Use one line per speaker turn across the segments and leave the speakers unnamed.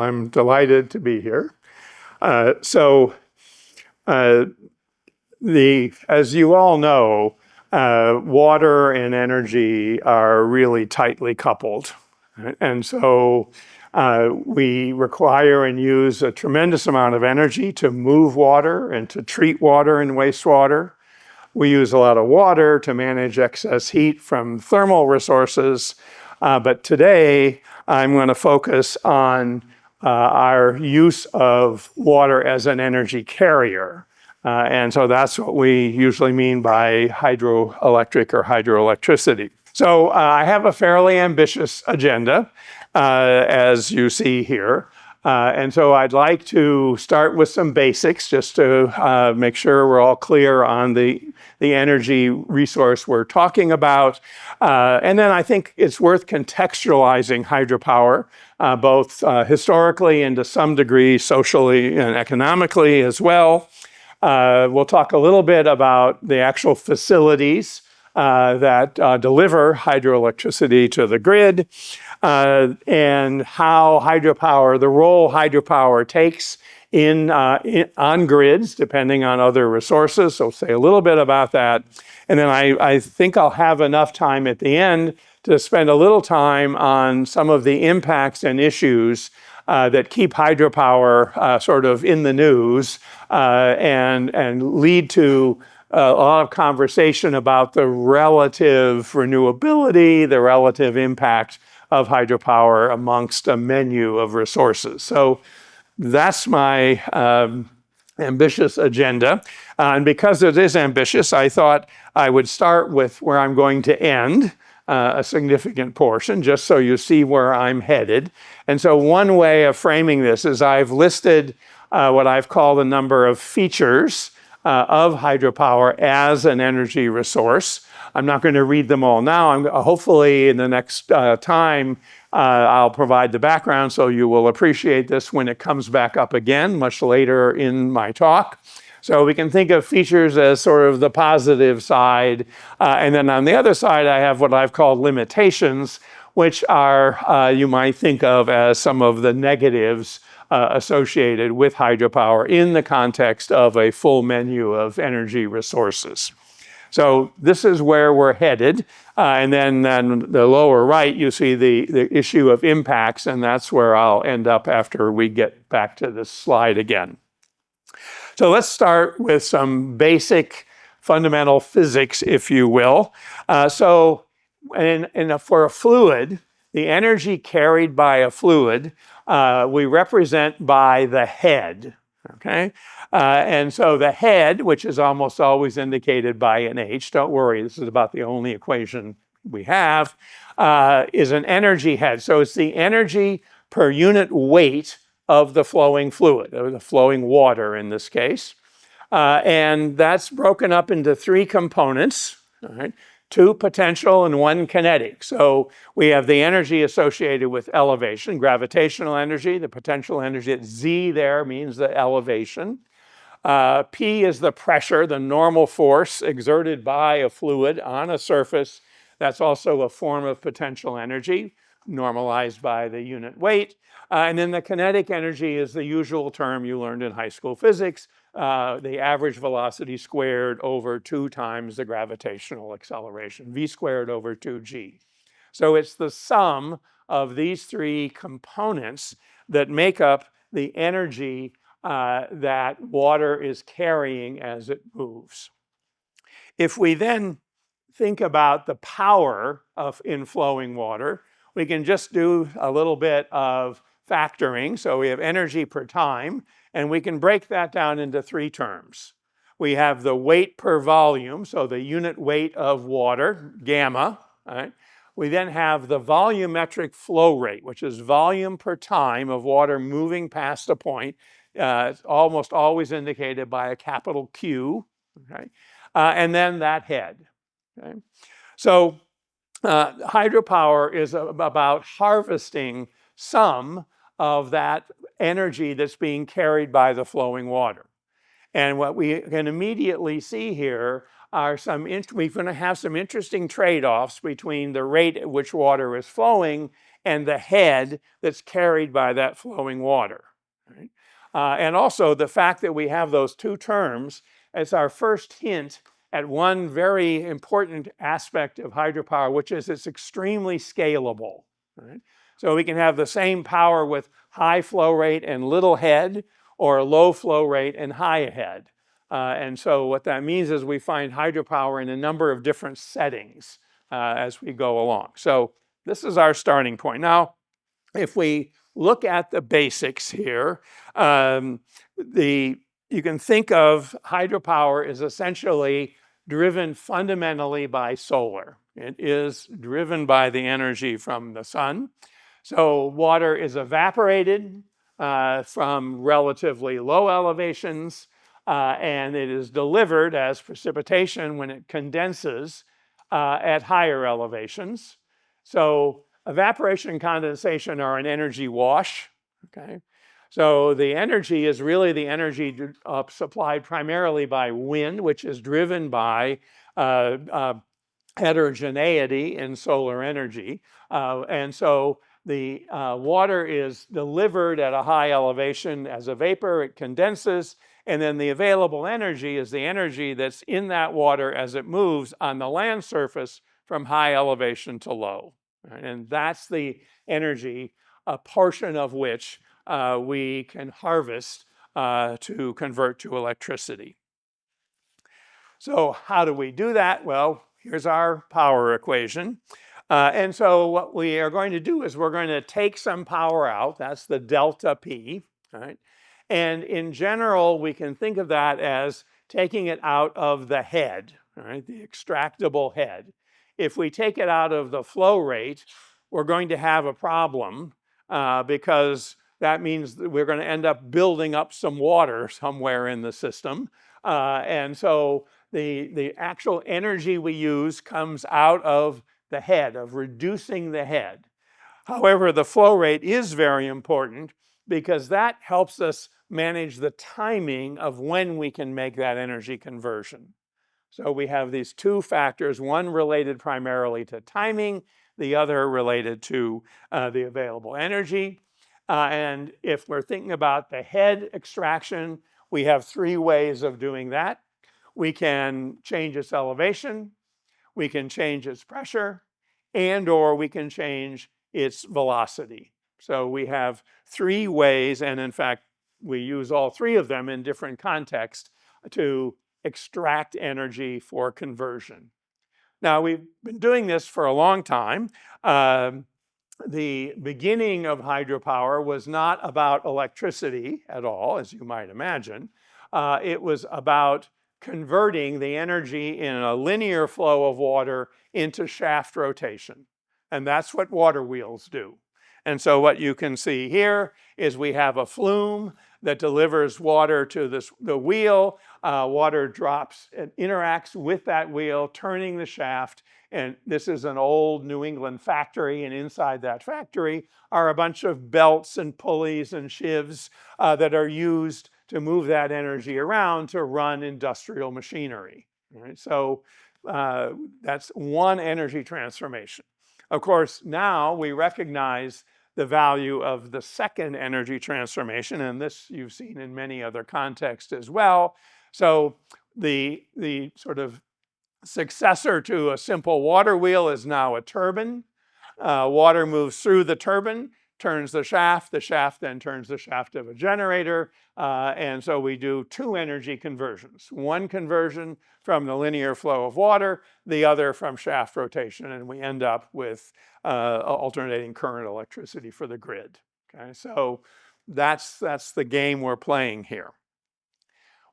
I'm delighted to be here. As you all know, water and energy are really tightly coupled. Right? And so we require and use a tremendous amount of energy to move water and to treat water and wastewater. We use a lot of water to manage excess heat from thermal resources. But today, I'm going to focus on our use of water as an energy carrier. And so that's what we usually mean by hydroelectric or hydroelectricity. So I have a fairly ambitious agenda, as you see here. And so I'd like to start with some basics just to make sure we're all clear on the energy resource we're talking about. And then I think it's worth contextualizing hydropower, both historically and to some degree socially and economically as well. We'll talk a little bit about the actual facilities that deliver hydroelectricity to the grid, and how hydropower, the role hydropower takes on grids, depending on other resources. So say a little bit about that. And then I think I'll have enough time at the end to spend a little time on some of the impacts and issues that keep hydropower sort of in the news and lead to a lot of conversation about the relative renewability, the relative impact of hydropower amongst a menu of resources. So that's my ambitious agenda. And because it is ambitious, I thought I would start with where I'm going to end, a significant portion, just so you see where I'm headed. And so one way of framing this is I've listed what I've called a number of features of hydropower as an energy resource. I'm not going to read them all now. Hopefully in the next time, I'll provide the background so you will appreciate this when it comes back up again much later in my talk. So we can think of features as sort of the positive side. And then on the other side, I have what I've called limitations, which are, you might think of as some of the negatives associated with hydropower in the context of a full menu of energy resources. So this is where we're headed. And then on the lower right, you see the issue of impacts, and that's where I'll end up after we get back to this slide again. So let's start with some basic fundamental physics, if you will. For a fluid, the energy carried by a fluid, we represent by the head, okay? And so the head, which is almost always indicated by an H, don't worry, this is about the only equation we have, is an energy head. So it's the energy per unit weight of the flowing fluid, or the flowing water in this case. And that's broken up into three components, all right? 2 potential and 1 kinetic. So we have the energy associated with elevation, gravitational energy, the potential energy at Z there means the elevation. P is the pressure, the normal force exerted by a fluid on a surface. That's also a form of potential energy, normalized by the unit weight. And then the kinetic energy is the usual term you learned in high school physics, the average velocity squared over 2 times the gravitational acceleration, v squared over 2g. So it's the sum of these 3 components that make up the energy that water is carrying as it moves. If we then think about the power of inflowing water, we can just do a little bit of factoring. So we have energy per time, and we can break that down into 3 terms. We have the weight per volume, so the unit weight of water, gamma. Right? We then have the volumetric flow rate, which is volume per time of water moving past a point. It's almost always indicated by a capital Q. Okay? And then that head. Okay? So hydropower is about harvesting some of that energy that's being carried by the flowing water. And what we can immediately see here are we're going to have some interesting trade-offs between the rate at which water is flowing and the head that's carried by that flowing water. Right? And also the fact that we have those two terms as our first hint at one very important aspect of hydropower, which is it's extremely scalable. Right? So we can have the same power with high flow rate and little head, or low flow rate and high head. And so what that means is we find hydropower in a number of different settings as we go along. So this is our starting point. Now, if we look at the basics here, you can think of hydropower as essentially driven fundamentally by solar. It is driven by the energy from the sun. So water is evaporated from relatively low elevations, and it is delivered as precipitation when it condenses at higher elevations. So evaporation and condensation are an energy wash. Okay? So the energy is really the energy supplied primarily by wind, which is driven by heterogeneity in solar energy. And so the water is delivered at a high elevation as a vapor, it condenses, and then the available energy is the energy that's in that water as it moves on the land surface from high elevation to low. Right? And that's the energy, a portion of which we can harvest to convert to electricity. So how do we do that? Well, here's our power equation. And so what we are going to do is we're going to take some power out. That's the delta P. Right? And in general, we can think of that as taking it out of the head, right? The extractable head. If we take it out of the flow rate, we're going to have a problem because that means that we're going to end up building up some water somewhere in the system. And so the actual energy we use comes out of the head, of reducing the head. However, the flow rate is very important because that helps us manage the timing of when we can make that energy conversion. So we have these two factors, one related primarily to timing, the other related to the available energy. And if we're thinking about the head extraction, we have three ways of doing that. We can change its elevation, we can change its pressure, and or we can change its velocity. So we have three ways, and in fact, we use all three of them in different contexts to extract energy for conversion. Now, we've been doing this for a long time. The beginning of hydropower was not about electricity at all, as you might imagine. It was about converting the energy in a linear flow of water into shaft rotation. And that's what water wheels do. And so what you can see here is we have a flume that delivers water to the wheel. Water drops and interacts with that wheel, turning the shaft. And this is an old New England factory. And inside that factory are a bunch of belts and pulleys and shivs that are used to move that energy around to run industrial machinery. Right? So that's one energy transformation. Of course, now we recognize the value of the second energy transformation, and this you've seen in many other contexts as well. So the sort of successor to a simple water wheel is now a turbine. Water moves through the turbine, turns the shaft then turns the shaft of a generator, and so we do two energy conversions. One conversion from the linear flow of water, the other from shaft rotation, and we end up with alternating current electricity for the grid. Okay, so that's the game we're playing here.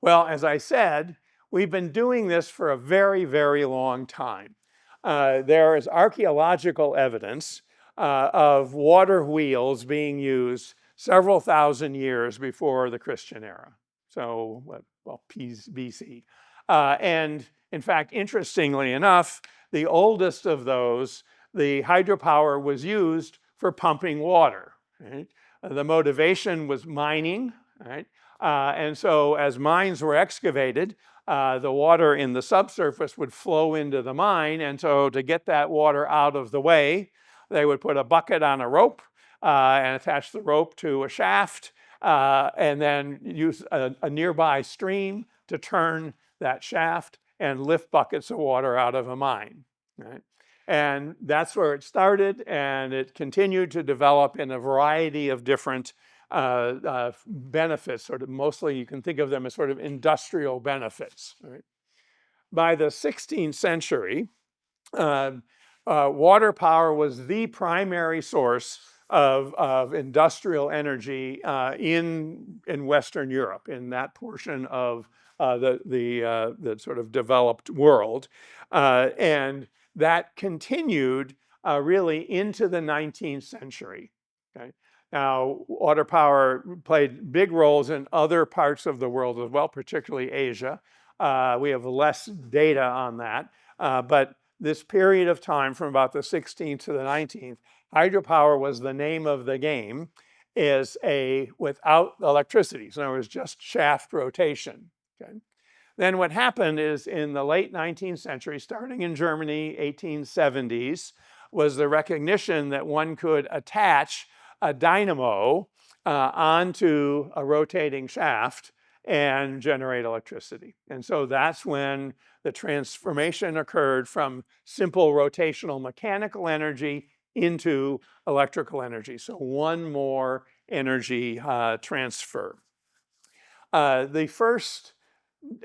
Well, as I said, we've been doing this for a very, very long time. There is archaeological evidence of water wheels being used several thousand years before the Christian era. So, well, BC. And in fact, interestingly enough, the oldest of those, the hydropower was used for pumping water. Right? The motivation was mining. Right? And so as mines were excavated, the water in the subsurface would flow into the mine. And so to get that water out of the way, they would put a bucket on a rope and attach the rope to a shaft and then use a nearby stream to turn that shaft and lift buckets of water out of a mine. Right? And that's where it started, and it continued to develop in a variety of different benefits. Sort of mostly you can think of them as sort of industrial benefits. Right? By the 16th century, water power was the primary source of industrial energy in Western Europe, in that portion of the sort of developed world. And that continued really into the 19th century. Okay? Now, water power played big roles in other parts of the world as well, particularly Asia. We have less data on that, but this period of time from about the 16th to the 19th, hydropower was the name of the game, is without electricity. So it was just shaft rotation. Okay? Then what happened is in the late 19th century, starting in Germany, 1870s, was the recognition that one could attach a dynamo onto a rotating shaft and generate electricity. And so that's when the transformation occurred from simple rotational mechanical energy into electrical energy. So one more energy transfer. The first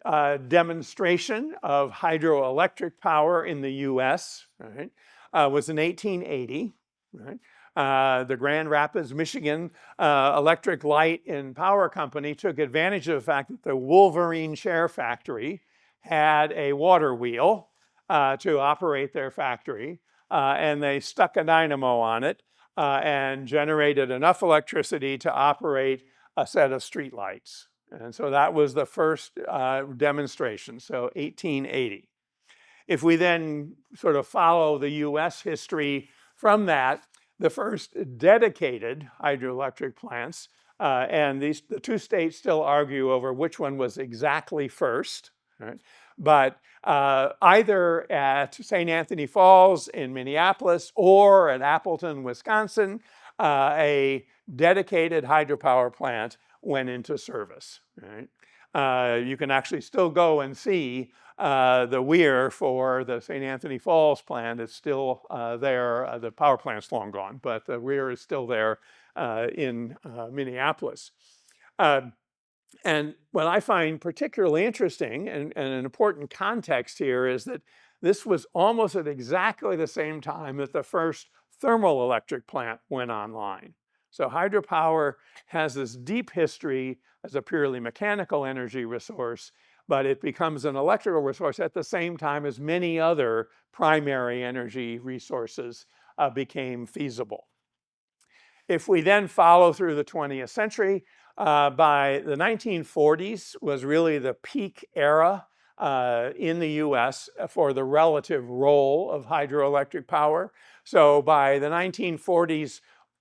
demonstration of hydroelectric power in the US, right, was in 1880. Right? The Grand Rapids, Michigan Electric Light and Power Company took advantage of the fact that the Wolverine Chair Factory had a water wheel to operate their factory, and they stuck a dynamo on it and generated enough electricity to operate a set of street lights. And so that was the first demonstration, so 1880. If we then sort of follow the US history from that, the first dedicated hydroelectric plants, and the two states still argue over which one was exactly first, right? But either at St. Anthony Falls in Minneapolis or at Appleton, Wisconsin, a dedicated hydropower plant went into service. Right? You can actually still go and see the weir for the St. Anthony Falls plant is still there. The power plant's long gone, but the weir is still there in Minneapolis. And what I find particularly interesting and an important context here is that this was almost at exactly the same time that the first thermal electric plant went online. So hydropower has this deep history as a purely mechanical energy resource, but it becomes an electrical resource at the same time as many other primary energy resources became feasible. If we then follow through the 20th century, by the 1940s was really the peak era in the US for the relative role of hydroelectric power. So by the 1940s,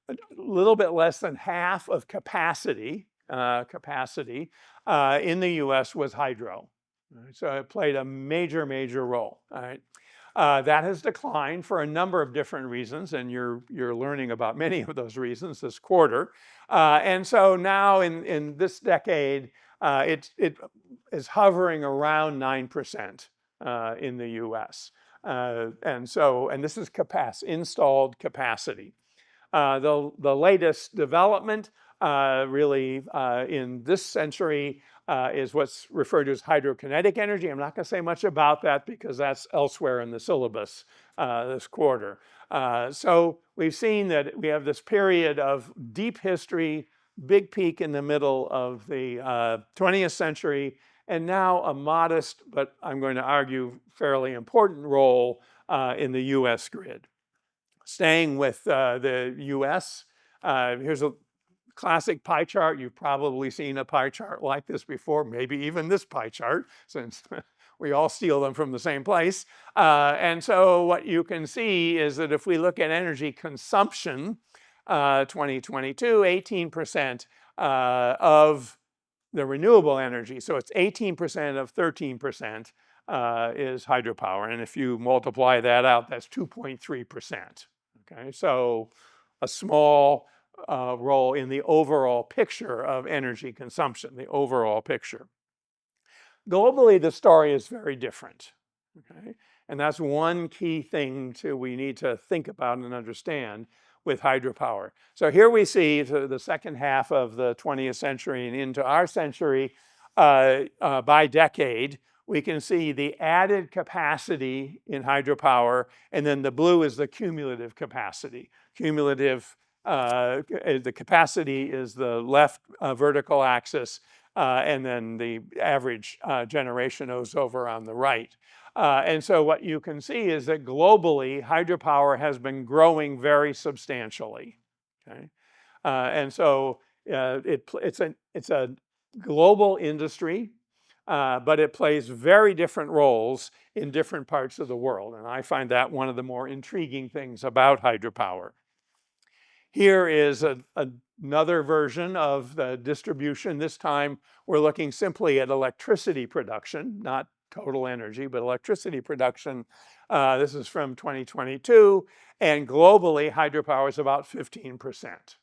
a little bit less than half of capacity in the US was hydro. Right? So it played a major, major role. Right? That has declined for a number of different reasons, and you're learning about many of those reasons this quarter. And so now in this decade, it is hovering around 9% in the US. And this is installed capacity. The latest development really in this century is what's referred to as hydrokinetic energy. I'm not going to say much about that because that's elsewhere in the syllabus this quarter. So we've seen that we have this period of deep history, big peak in the middle of the 20th century, and now a modest, but I'm going to argue fairly important role in the US grid. Staying with the US, here's a classic pie chart. You've probably seen a pie chart like this before, maybe even this pie chart, since we all steal them from the same place. And so what you can see is that if we look at energy consumption, 2022, 18% of the renewable energy, so it's 18% of 13% is hydropower. And if you multiply that out, that's 2.3%. Okay, so a small role in the overall picture of energy consumption, the overall picture. Globally, the story is very different. Okay, and that's one key thing we need to think about and understand with hydropower. So here we see the second half of the 20th century and into our century, by decade, we can see the added capacity in hydropower, and then the blue is the cumulative capacity. Cumulative, the capacity is the left vertical axis, and then the average generation is over on the right. And so what you can see is that globally, hydropower has been growing very substantially. Okay? And so it's a global industry, but it plays very different roles in different parts of the world. And I find that one of the more intriguing things about hydropower. Here is another version of the distribution. This time we're looking simply at electricity production, not total energy, but electricity production. This is from 2022, and globally hydropower is about 15%.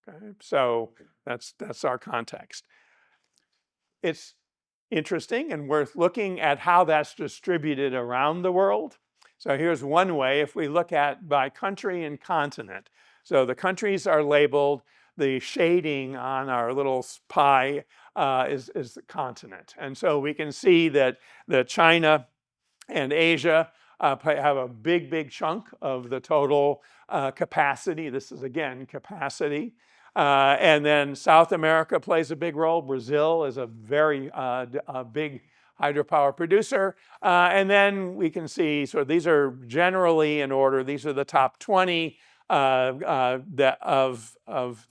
Okay? So that's our context. It's interesting and worth looking at how that's distributed around the world. So here's one way if we look at by country and continent. So the countries are labeled, the shading on our little pie is the continent. And so we can see that China and Asia have a big chunk of the total capacity. This is, again, capacity. And then South America plays a big role. Brazil is a very big hydropower producer. And then we can see, so these are generally in order. These are the top 20 of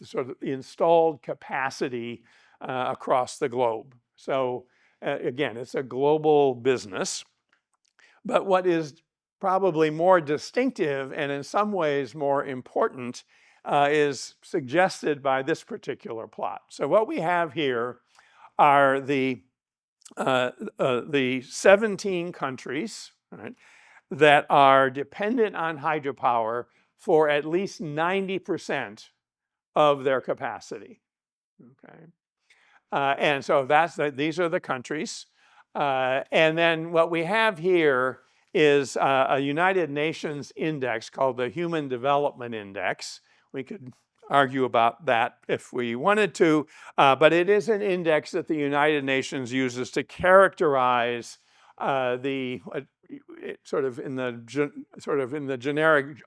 sort of installed capacity across the globe. So again, it's a global business. But what is probably more distinctive and in some ways more important is suggested by this particular plot. So what we have here are the 17 countries, right, that are dependent on hydropower for at least 90% of their capacity. Okay, and so these are the countries. And then what we have here is a United Nations index called the Human Development Index. We could argue about that if we wanted to, but it is an index that the United Nations uses to characterize sort of in the generic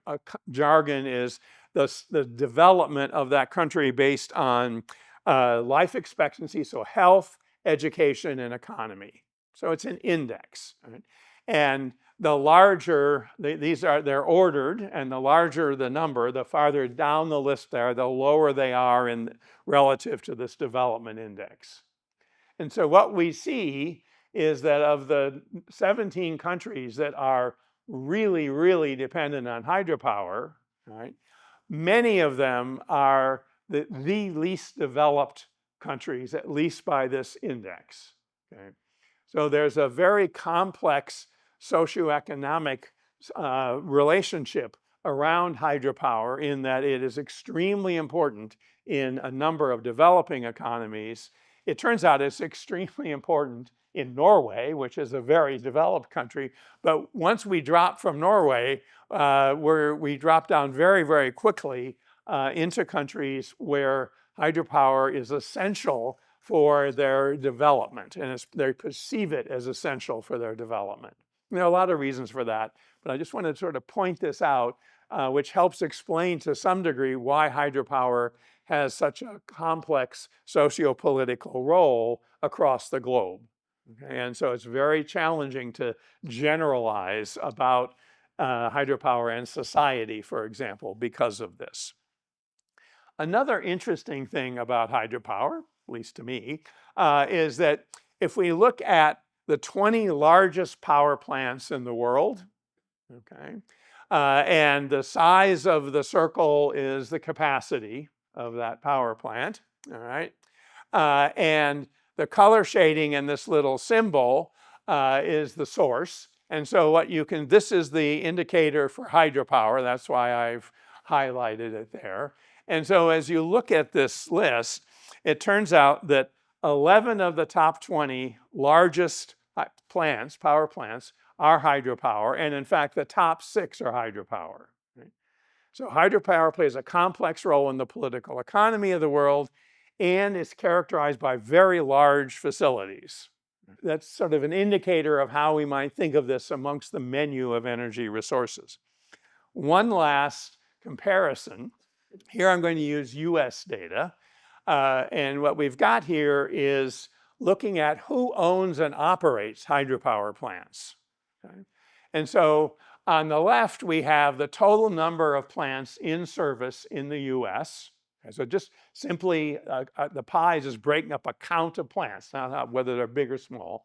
jargon is the development of that country based on life expectancy, so health, education, and economy. So it's an index, right? And the larger, they're ordered, and the larger the number, the farther down the list there, the lower they are relative to this development index. And so what we see is that of the 17 countries that are really dependent on hydropower, right, many of them are the least developed countries, at least by this index. Okay? So there's a very complex socioeconomic relationship around hydropower in that it is extremely important in a number of developing economies. It turns out it's extremely important in Norway, which is a very developed country. But once we drop from Norway, we drop down very quickly into countries where hydropower is essential for their development, and they perceive it as essential for their development. And there are a lot of reasons for that, but I just want to sort of point this out, which helps explain to some degree why hydropower has such a complex socio-political role across the globe. Okay? And so it's very challenging to generalize about hydropower and society, for example, because of this. Another interesting thing about hydropower, at least to me, is that if we look at the 20 largest power plants in the world, okay, and the size of the circle is the capacity of that power plant, all right, and the color shading in this little symbol is the source. And so this is the indicator for hydropower. That's why I've highlighted it there. And so as you look at this list, it turns out that 11 of the top 20 largest plants, power plants, are hydropower. And in fact, the top 6 are hydropower. Right? So hydropower plays a complex role in the political economy of the world, and it's characterized by very large facilities. That's sort of an indicator of how we might think of this amongst the menu of energy resources. One last comparison. Here I'm going to use US data. And what we've got here is looking at who owns and operates hydropower plants. Okay? And so on the left, we have the total number of plants in service in the US. Okay, so just simply, the pie is just breaking up a count of plants, not whether they're big or small.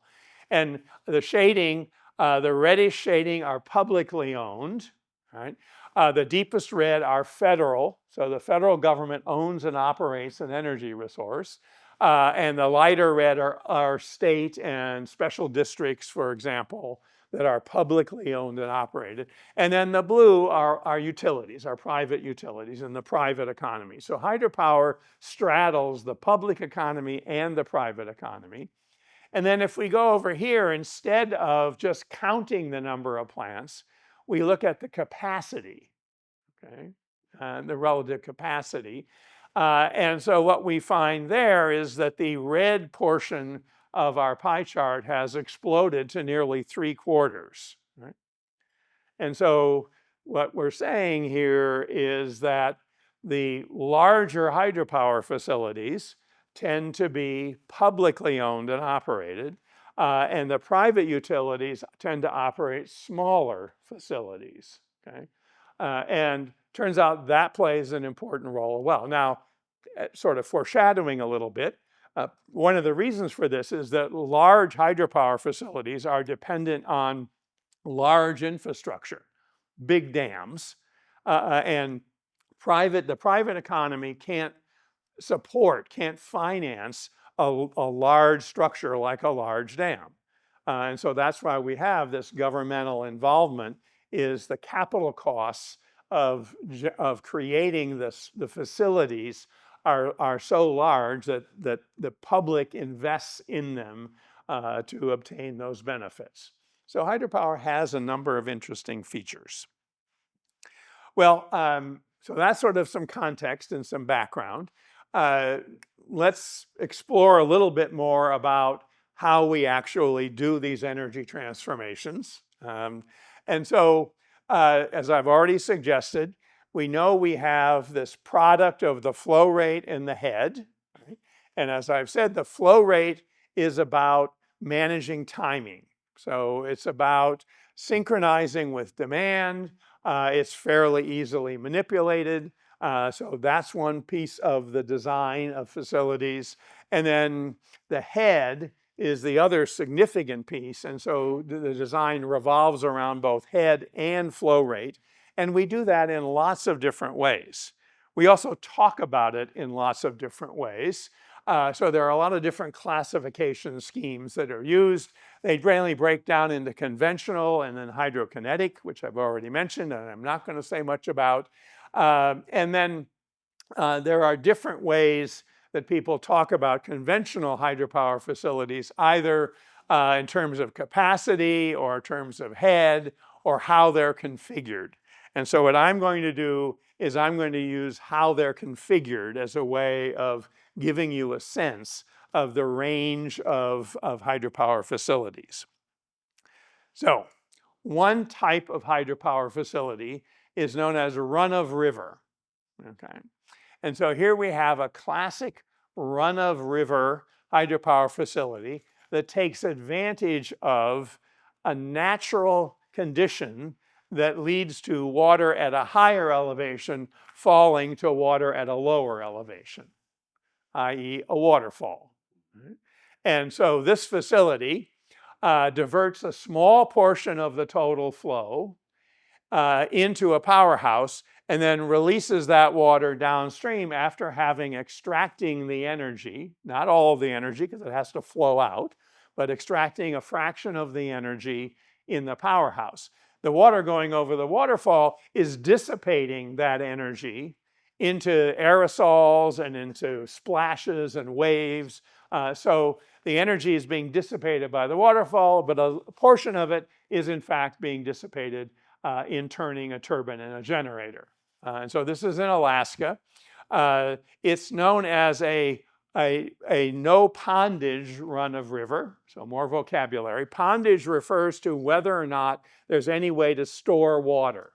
And the shading, the reddish shading are publicly owned, right? The deepest red are federal. So the federal government owns and operates an energy resource. And the lighter red are state and special districts, for example, that are publicly owned and operated. And then the blue are utilities, our private utilities in the private economy. So hydropower straddles the public economy and the private economy. And then if we go over here, instead of just counting the number of plants, we look at the capacity, okay, the relative capacity. And so what we find there is that the red portion of our pie chart has exploded to nearly 3/4. Right? And so what we're saying here is that the larger hydropower facilities tend to be publicly owned and operated, and the private utilities tend to operate smaller facilities. Okay? And turns out that plays an important role as well. Now, sort of foreshadowing a little bit, one of the reasons for this is that large hydropower facilities are dependent on large infrastructure, big dams, and the private economy can't finance a large structure like a large dam. And so that's why we have this governmental involvement, is the capital costs of creating the facilities are so large that the public invests in them to obtain those benefits. So hydropower has a number of interesting features. Well, so that's sort of some context and some background. Let's explore a little bit more about how we actually do these energy transformations. And so, as I've already suggested, we know we have this product of the flow rate and the head. Right? And as I've said, the flow rate is about managing timing. So it's about synchronizing with demand. It's fairly easily manipulated. So that's one piece of the design of facilities. And then the head is the other significant piece. And so the design revolves around both head and flow rate. And we do that in lots of different ways. We also talk about it in lots of different ways. So there are a lot of different classification schemes that are used. They generally break down into conventional and then hydrokinetic, which I've already mentioned, and I'm not going to say much about. And then there are different ways that people talk about conventional hydropower facilities, either in terms of capacity or in terms of head or how they're configured. And so what I'm going to do is I'm going to use how they're configured as a way of giving you a sense of the range of hydropower facilities. So one type of hydropower facility is known as a run-of-river. Okay? And so here we have a classic run-of-river hydropower facility that takes advantage of a natural condition that leads to water at a higher elevation falling to water at a lower elevation, i.e. a waterfall. And so this facility diverts a small portion of the total flow into a powerhouse and then releases that water downstream after having extracting the energy, not all of the energy because it has to flow out, but extracting a fraction of the energy in the powerhouse. The water going over the waterfall is dissipating that energy into aerosols and into splashes and waves. So the energy is being dissipated by the waterfall, but a portion of it is in fact being dissipated in turning a turbine and a generator. And so this is in Alaska. It's known as a no pondage run of river, so more vocabulary. Pondage refers to whether or not there's any way to store water,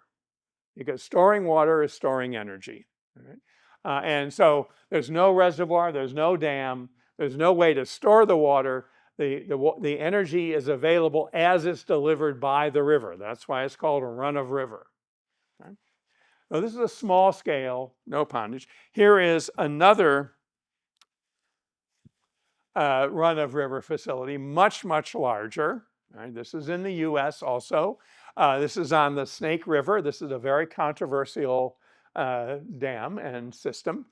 because storing water is storing energy. Right? And so there's no reservoir, there's no dam, there's no way to store the water. The energy is available as it's delivered by the river. That's why it's called a run of river. Right? So this is a small scale, no pondage. Here is another run of river facility, much, much larger. Right? This is in the US also. This is on the Snake River. This is a very controversial dam and system.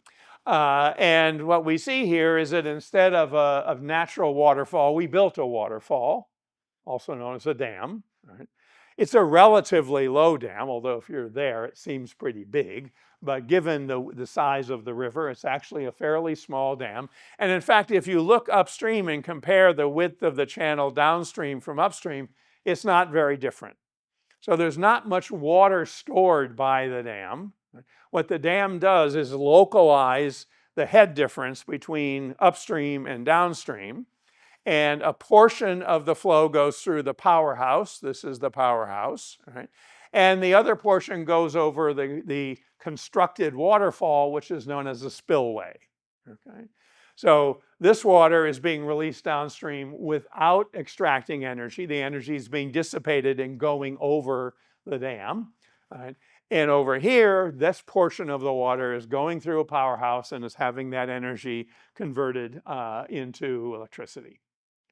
And what we see here is that instead of a natural waterfall, we built a waterfall, also known as a dam. Right? It's a relatively low dam, although if you're there, it seems pretty big. But given the size of the river, it's actually a fairly small dam. And in fact, if you look upstream and compare the width of the channel downstream from upstream, it's not very different. So there's not much water stored by the dam. What the dam does is localize the head difference between upstream and downstream. And a portion of the flow goes through the powerhouse. This is the powerhouse. Right? And the other portion goes over the constructed waterfall, which is known as a spillway. Okay? So this water is being released downstream without extracting energy. The energy is being dissipated and going over the dam. Right? And over here, this portion of the water is going through a powerhouse and is having that energy converted into electricity.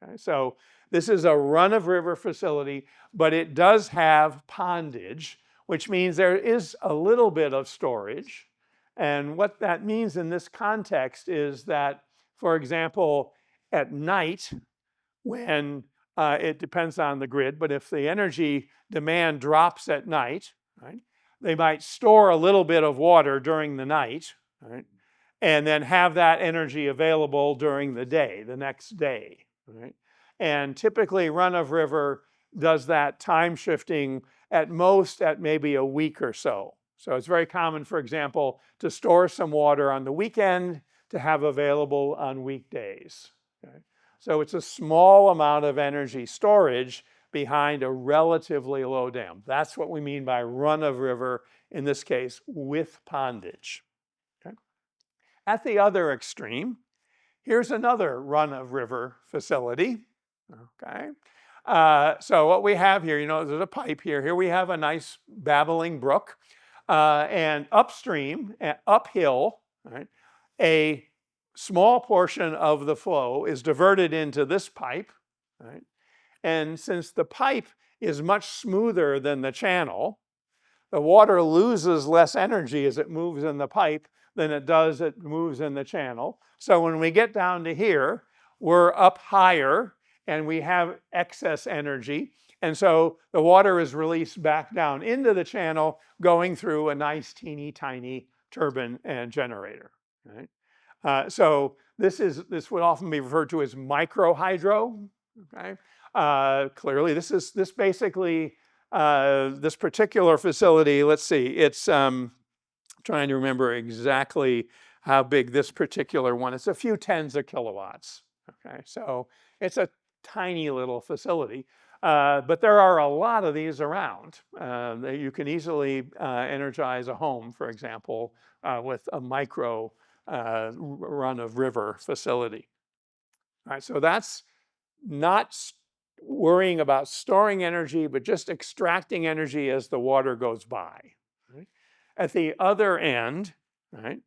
Okay? So this is a run-of-river facility, but it does have pondage, which means there is a little bit of storage. And what that means in this context is that, for example, at night, when it depends on the grid, but if the energy demand drops at night, right, they might store a little bit of water during the night, right, and then have that energy available during the day, the next day. Right? And typically run-of-river does that time shifting at most at maybe a week or so. So it's very common, for example, to store some water on the weekend to have available on weekdays. Okay? So it's a small amount of energy storage behind a relatively low dam. That's what we mean by run-of-river, in this case, with pondage. Okay? At the other extreme, here's another run-of-river facility. Okay. So what we have here, there's a pipe here. Here we have a nice babbling brook. And upstream, uphill, right, a small portion of the flow is diverted into this pipe. Right? And since the pipe is much smoother than the channel, the water loses less energy as it moves in the pipe than it does as it moves in the channel. So when we get down to here, we're up higher and we have excess energy. And so the water is released back down into the channel, going through a nice teeny tiny turbine and generator. Right? So this would often be referred to as micro hydro. Okay? Clearly, this particular facility, let's see, it's trying to remember exactly how big this particular one. It's a few tens of kilowatts. Okay, so it's a tiny little facility, but there are a lot of these around. You can easily energize a home, for example, with a micro run-of-river facility. All right, so that's not worrying about storing energy, but just extracting energy as the water goes by. Right? At the other end, right,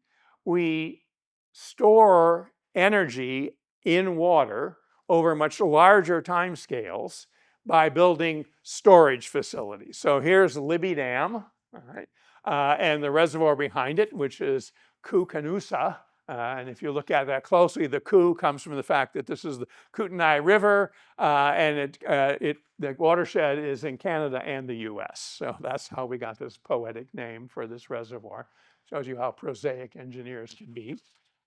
we store energy in water over much larger time scales by building storage facilities. So here's Libby Dam, all right, and the reservoir behind it, which is Kukanusa, And if you look at that closely, the Ku comes from the fact that this is the Kootenai River, and the watershed is in Canada and the US. So that's how we got this poetic name for this reservoir. Shows you how prosaic engineers can be.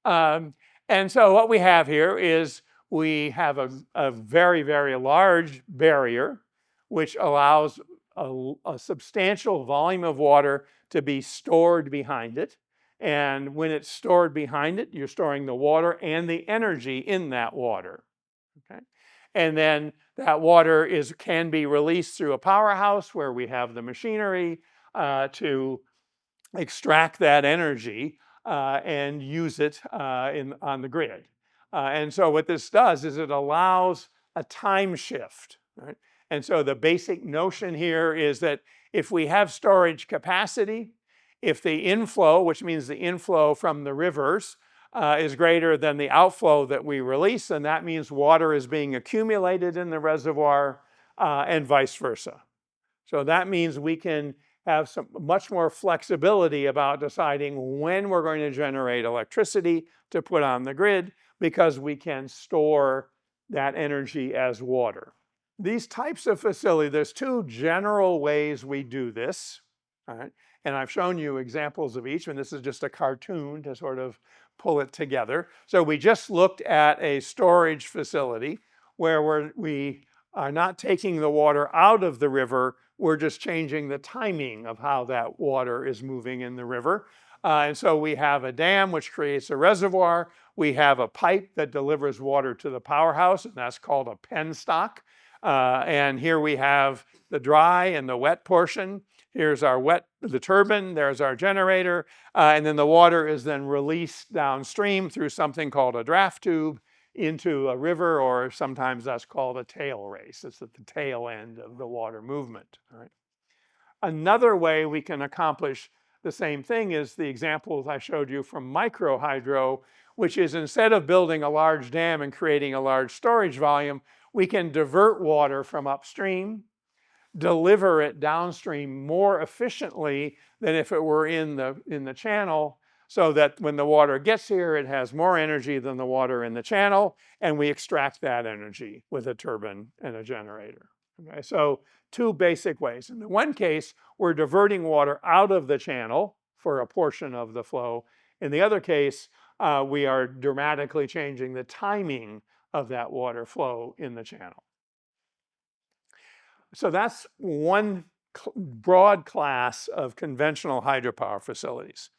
And so what we have here is we have a very, very large barrier, which allows a substantial volume of water to be stored behind it. And when it's stored behind it, you're storing the water and the energy in that water. Okay? And then that water can be released through a powerhouse where we have the machinery to extract that energy and use it on the grid. And so what this does is it allows a time shift. Right? And so the basic notion here is that if we have storage capacity, if the inflow, which means the inflow from the rivers, is greater than the outflow that we release, then that means water is being accumulated in the reservoir and vice versa. So that means we can have some much more flexibility about deciding when we're going to generate electricity to put on the grid because we can store that energy as water. These types of facilities, there's two general ways we do this. All right? And I've shown you examples of each, and this is just a cartoon to sort of pull it together. So we just looked at a storage facility where we are not taking the water out of the river, we're just changing the timing of how that water is moving in the river. And so we have a dam which creates a reservoir. We have a pipe that delivers water to the powerhouse, and that's called a penstock. And here we have the dry and the wet portion. Here's the turbine, there's our generator, and then the water is then released downstream through something called a draft tube into a river, or sometimes that's called a tail race. It's at the tail end of the water movement. All right? Another way we can accomplish the same thing is the examples I showed you from micro hydro, which is instead of building a large dam and creating a large storage volume, we can divert water from upstream, deliver it downstream more efficiently than if it were in the channel, so that when the water gets here, it has more energy than the water in the channel, and we extract that energy with a turbine and a generator. Okay, so two basic ways. In the one case, we're diverting water out of the channel for a portion of the flow. In the other case, we are dramatically changing the timing of that water flow in the channel. So that's one broad class of conventional hydropower facilities.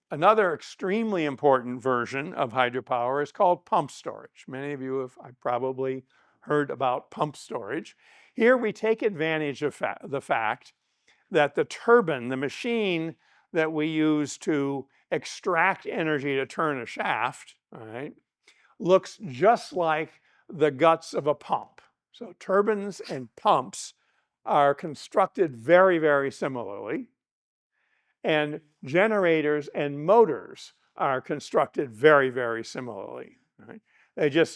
Another extremely important version of hydropower is called pump storage. Many of you have probably heard about pump storage. Here we take advantage of the fact that the turbine, the machine that we use to extract energy to turn a shaft, all right, looks just like the guts of a pump. So turbines and pumps are constructed very, very similarly. And generators and motors are constructed very, very similarly. Right?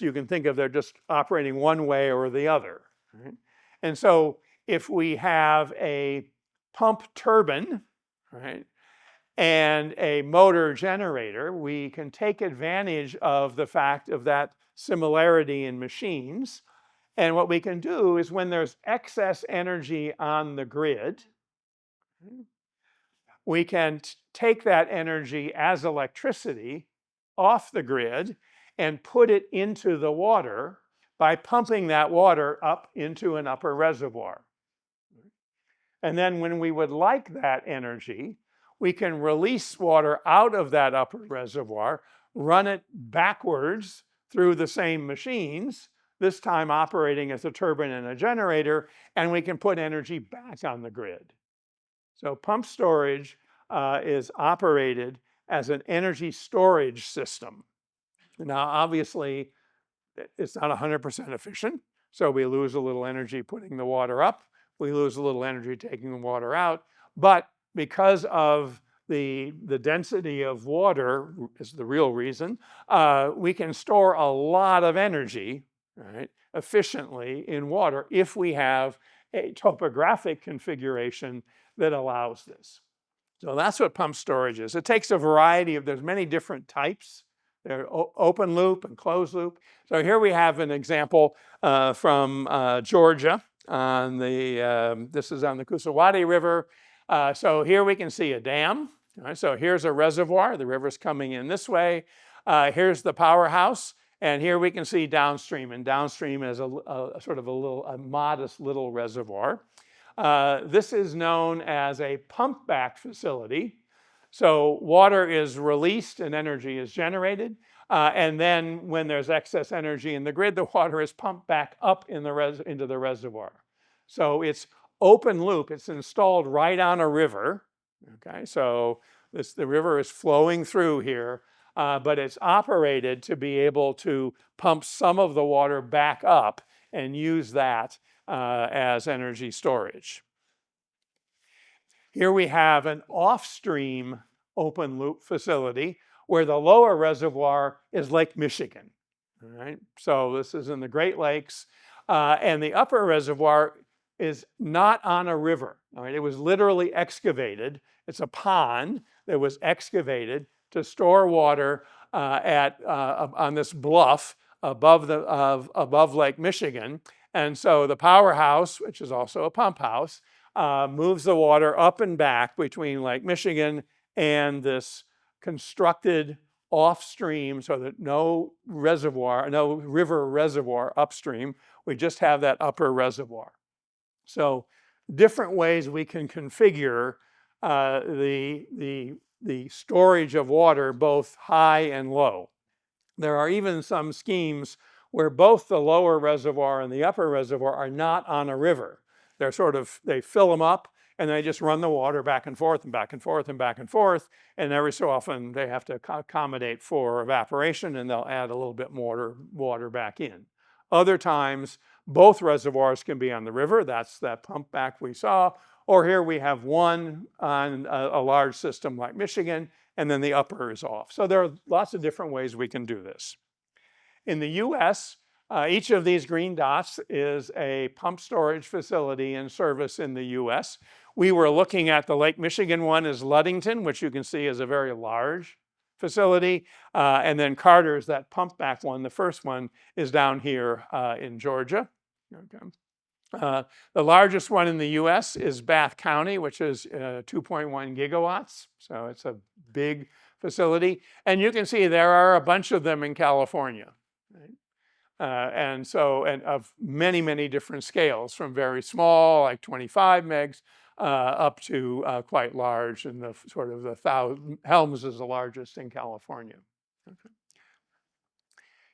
You can think of they're just operating one way or the other. Right? And so if we have a pump turbine, right, and a motor generator, we can take advantage of the fact of that similarity in machines. And what we can do is when there's excess energy on the grid, we can take that energy as electricity off the grid and put it into the water by pumping that water up into an upper reservoir. And then when we would like that energy, we can release water out of that upper reservoir, run it backwards through the same machines, this time operating as a turbine and a generator, and we can put energy back on the grid. So pump storage is operated as an energy storage system. Now, obviously, it's not 100% efficient. So we lose a little energy putting the water up. We lose a little energy taking the water out. But because of the density of water is the real reason, we can store a lot of energy, right, efficiently in water if we have a topographic configuration that allows this. So that's what pump storage is. It takes a variety of, there's many different types They're open loop and closed loop. So here we have an example from Georgia. This is on the Kusawati River. So here we can see a dam. Right, so here's a reservoir. The river's coming in this way. Here's the powerhouse. And here we can see downstream. And downstream is a sort of a modest little reservoir. This is known as a pump back facility. So water is released and energy is generated. And then when there's excess energy in the grid, the water is pumped back up into the reservoir. So it's open loop. It's installed right on a river. Okay, so the river is flowing through here, but it's operated to be able to pump some of the water back up and use that as energy storage. Here we have an off-stream open loop facility where the lower reservoir is Lake Michigan. All right, so this is in the Great Lakes, and the upper reservoir is not on a river. All right, it was literally excavated. It's a pond that was excavated to store water on this bluff above Lake Michigan. And so the powerhouse, which is also a pump house, moves the water up and back between Lake Michigan and this constructed off-stream, so that no river reservoir upstream. We just have that upper reservoir. So different ways we can configure the storage of water, both high and low. There are even some schemes where both the lower reservoir and the upper reservoir are not on a river. They fill them up and they just run the water back and forth and back and forth and back and forth. And every so often they have to accommodate for evaporation and they'll add a little bit more water back in. Other times, both reservoirs can be on the river. That's that pump back we saw. Or here we have one on a large system like Michigan, and then the upper is off. So there are lots of different ways we can do this. In the US, each of these green dots is a pump storage facility in service in the US. We were looking at the Lake Michigan one as Ludington, which you can see is a very large facility. And then Carter's, that pump back one, the first one, is down here in Georgia. Okay. The largest one in the US is Bath County, which is 2.1 gigawatts. So it's a big facility. And you can see there are a bunch of them in California. Right? And of many, many different scales, from very small, like 25 megs, up to quite large, and the sort of the 1,000. Helms is the largest in California. Okay.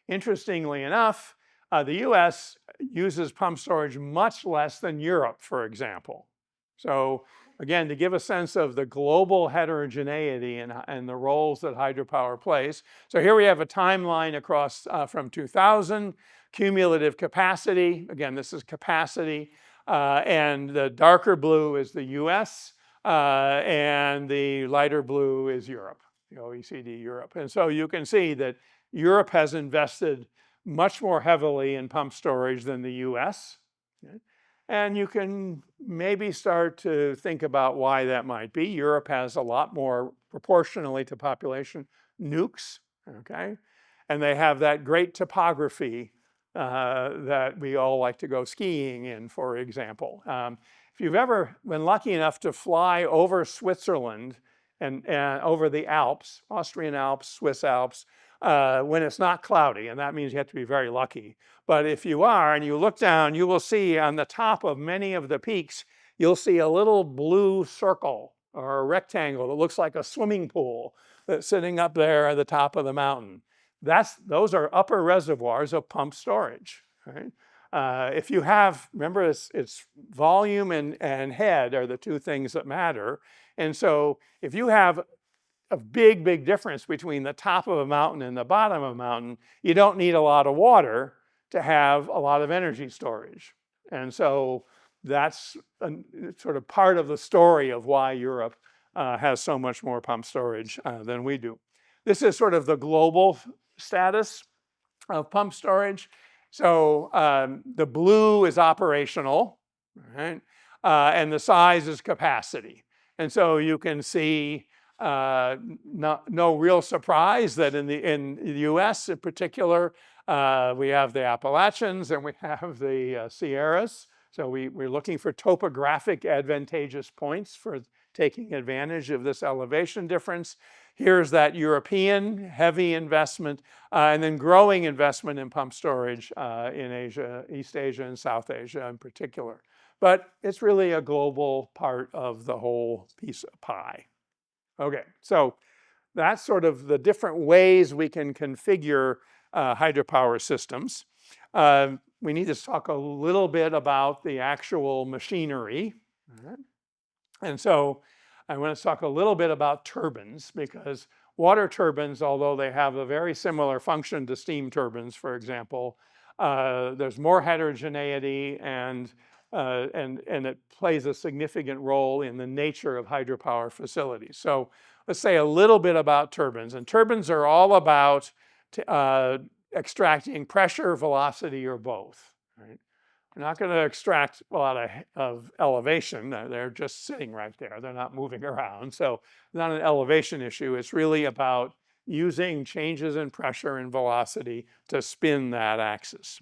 Interestingly enough, the US uses pump storage much less than Europe, for example. So again, to give a sense of the global heterogeneity and the roles that hydropower plays. So here we have a timeline across from 2000, cumulative capacity. Again, this is capacity. And the darker blue is the US, and the lighter blue is Europe, the OECD Europe. And so you can see that Europe has invested much more heavily in pump storage than the US. Okay? And you can maybe start to think about why that might be. Europe has a lot more, proportionally to population, nukes, okay? And they have that great topography that we all like to go skiing in, for example. If you've ever been lucky enough to fly over Switzerland and over the Alps, Austrian Alps, Swiss Alps, when it's not cloudy, and that means you have to be very lucky. But if you are and you look down, you will see on the top of many of the peaks, you'll see a little blue circle or a rectangle that looks like a swimming pool that's sitting up there at the top of the mountain. Those are upper reservoirs of pump storage. Right? If you have, remember, it's volume and head are the two things that matter. And so if you have a big, big difference between the top of a mountain and the bottom of a mountain, you don't need a lot of water to have a lot of energy storage. And so that's sort of part of the story of why Europe has so much more pump storage than we do. This is sort of the global status of pump storage. So the blue is operational, right? And the size is capacity. And so you can see No real surprise that in the US in particular, we have the Appalachians and we have the Sierras. So we're looking for topographic advantageous points for taking advantage of this elevation difference. Here's that European heavy investment and then growing investment in pump storage in Asia, East Asia and South Asia in particular. But it's really a global part of the whole piece of pie. Okay, so that's sort of the different ways we can configure hydropower systems. We need to talk a little bit about the actual machinery. All right. And so I want to talk a little bit about turbines because water turbines, although they have a very similar function to steam turbines, for example, there's more heterogeneity and it plays a significant role in the nature of hydropower facilities. So let's say a little bit about turbines. And turbines are all about extracting pressure, velocity, or both. Right? We're not going to extract a lot of elevation. They're just sitting right there. They're not moving around. So it's not an elevation issue. It's really about using changes in pressure and velocity to spin that axis.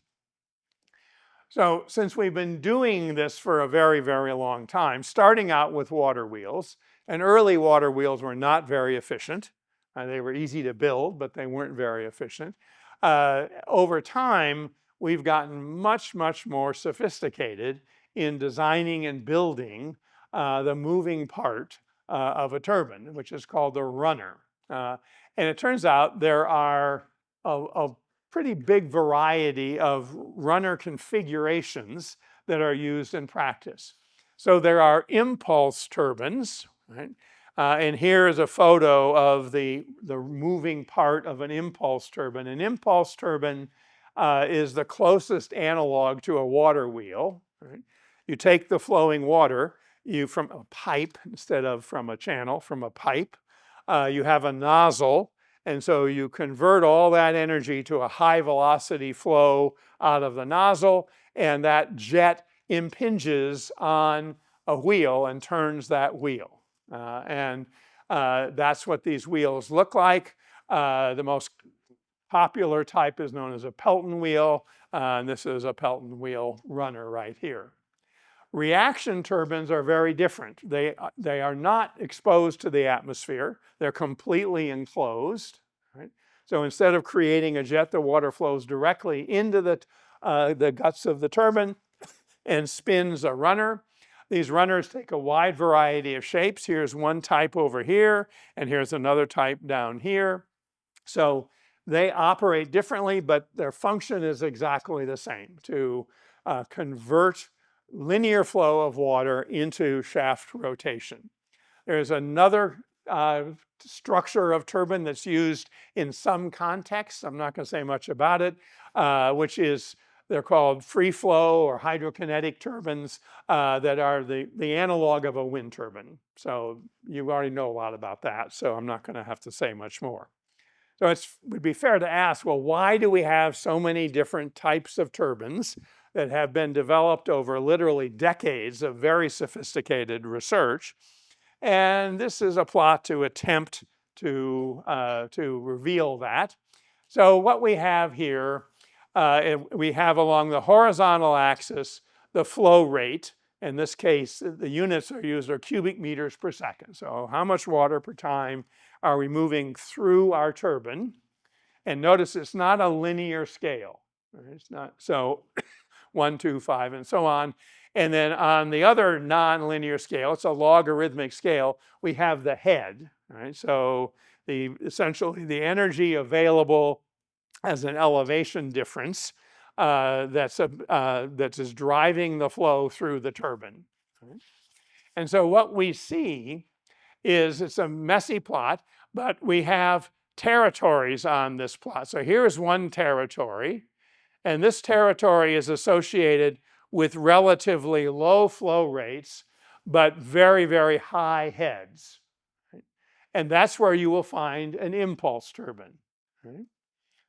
So since we've been doing this for a very, very long time, starting out with water wheels, and early water wheels were not very efficient. They were easy to build, but they weren't very efficient. Over time, we've gotten much, much more sophisticated in designing and building the moving part of a turbine, which is called the runner. And it turns out there are a pretty big variety of runner configurations that are used in practice. So there are impulse turbines, right? And here is a photo of the moving part of an impulse turbine. An impulse turbine is the closest analog to a water wheel. Right? You take the flowing water, from a pipe instead of from a channel, from a pipe. You have a nozzle, and so you convert all that energy to a high velocity flow out of the nozzle, and that jet impinges on a wheel and turns that wheel. That's what these wheels look like. The most popular type is known as a Pelton wheel, and this is a Pelton wheel runner right here. Reaction turbines are very different. They are not exposed to the atmosphere. They're completely enclosed. Right? So instead of creating a jet, the water flows directly into the guts of the turbine and spins a runner. These runners take a wide variety of shapes. Here's one type over here, and here's another type down here. So they operate differently, but their function is exactly the same, to convert linear flow of water into shaft rotation. There's another structure of turbine that's used in some contexts. I'm not going to say much about it, which is they're called free flow or hydrokinetic turbines that are the analog of a wind turbine. So you already know a lot about that, so I'm not going to have to say much more. So it would be fair to ask, well, why do we have so many different types of turbines that have been developed over literally decades of very sophisticated research? And this is a plot to attempt to reveal that. So what we have here, we have along the horizontal axis the flow rate. In this case, the units are cubic meters per second. So how much water per time are we moving through our turbine? And notice it's not a linear scale. Right? It's not, so 1, 2, 5, and so on. And then on the other non-linear scale, it's a logarithmic scale, we have the head. Right? So essentially the energy available as an elevation difference that is driving the flow through the turbine. Right? And so what we see is it's a messy plot, but we have territories on this plot. So here's one territory, and this territory is associated with relatively low flow rates, but very, very high heads. Right? And that's where you will find an impulse turbine. Right?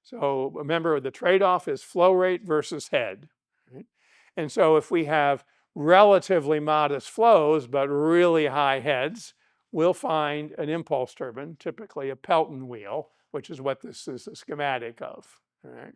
So remember, the trade-off is flow rate versus head. Right? And so if we have relatively modest flows, but really high heads, we'll find an impulse turbine, typically a Pelton wheel, which is what this is a schematic of. All right.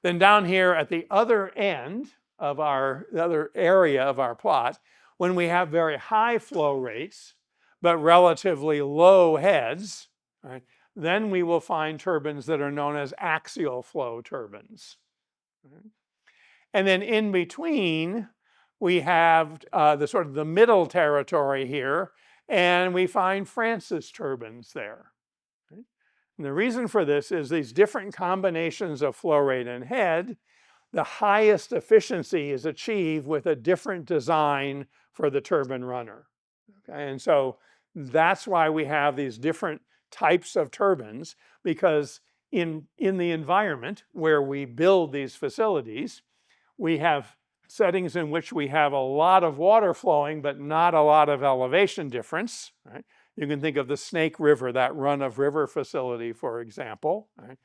Then down here at the other end of the other area of our plot, when we have very high flow rates, but relatively low heads, right, then we will find turbines that are known as axial flow turbines. Right. And then in between, we have the sort of the middle territory here, and we find Francis turbines there. Right? And the reason for this is these different combinations of flow rate and head, the highest efficiency is achieved with a different design for the turbine runner. Okay? And so that's why we have these different types of turbines, because in the environment where we build these facilities, we have settings in which we have a lot of water flowing, but not a lot of elevation difference. Right? You can think of the Snake River, that run-of-river facility, for example. Right?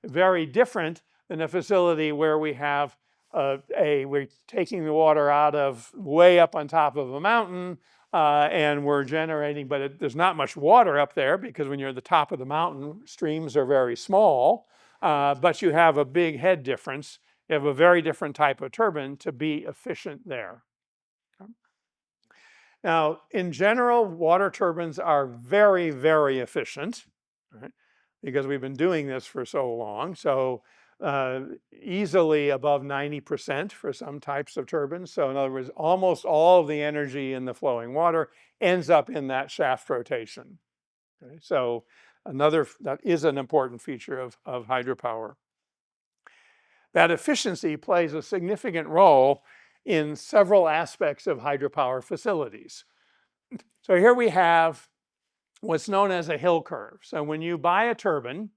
Very different than a facility where we have we're taking the water out of way up on top of a mountain, and we're generating, but there's not much water up there because when you're at the top of the mountain, streams are very small, but you have a big head difference. You have a very different type of turbine to be efficient there. Now, in general, water turbines are very, very efficient, right? Because we've been doing this for so long. So easily above 90% for some types of turbines. So in other words, almost all of the energy in the flowing water ends up in that shaft rotation. Okay? So that is an important feature of hydropower. That efficiency plays a significant role in several aspects of hydropower facilities. So here we have what's known as a hill curve. So when you buy a turbine,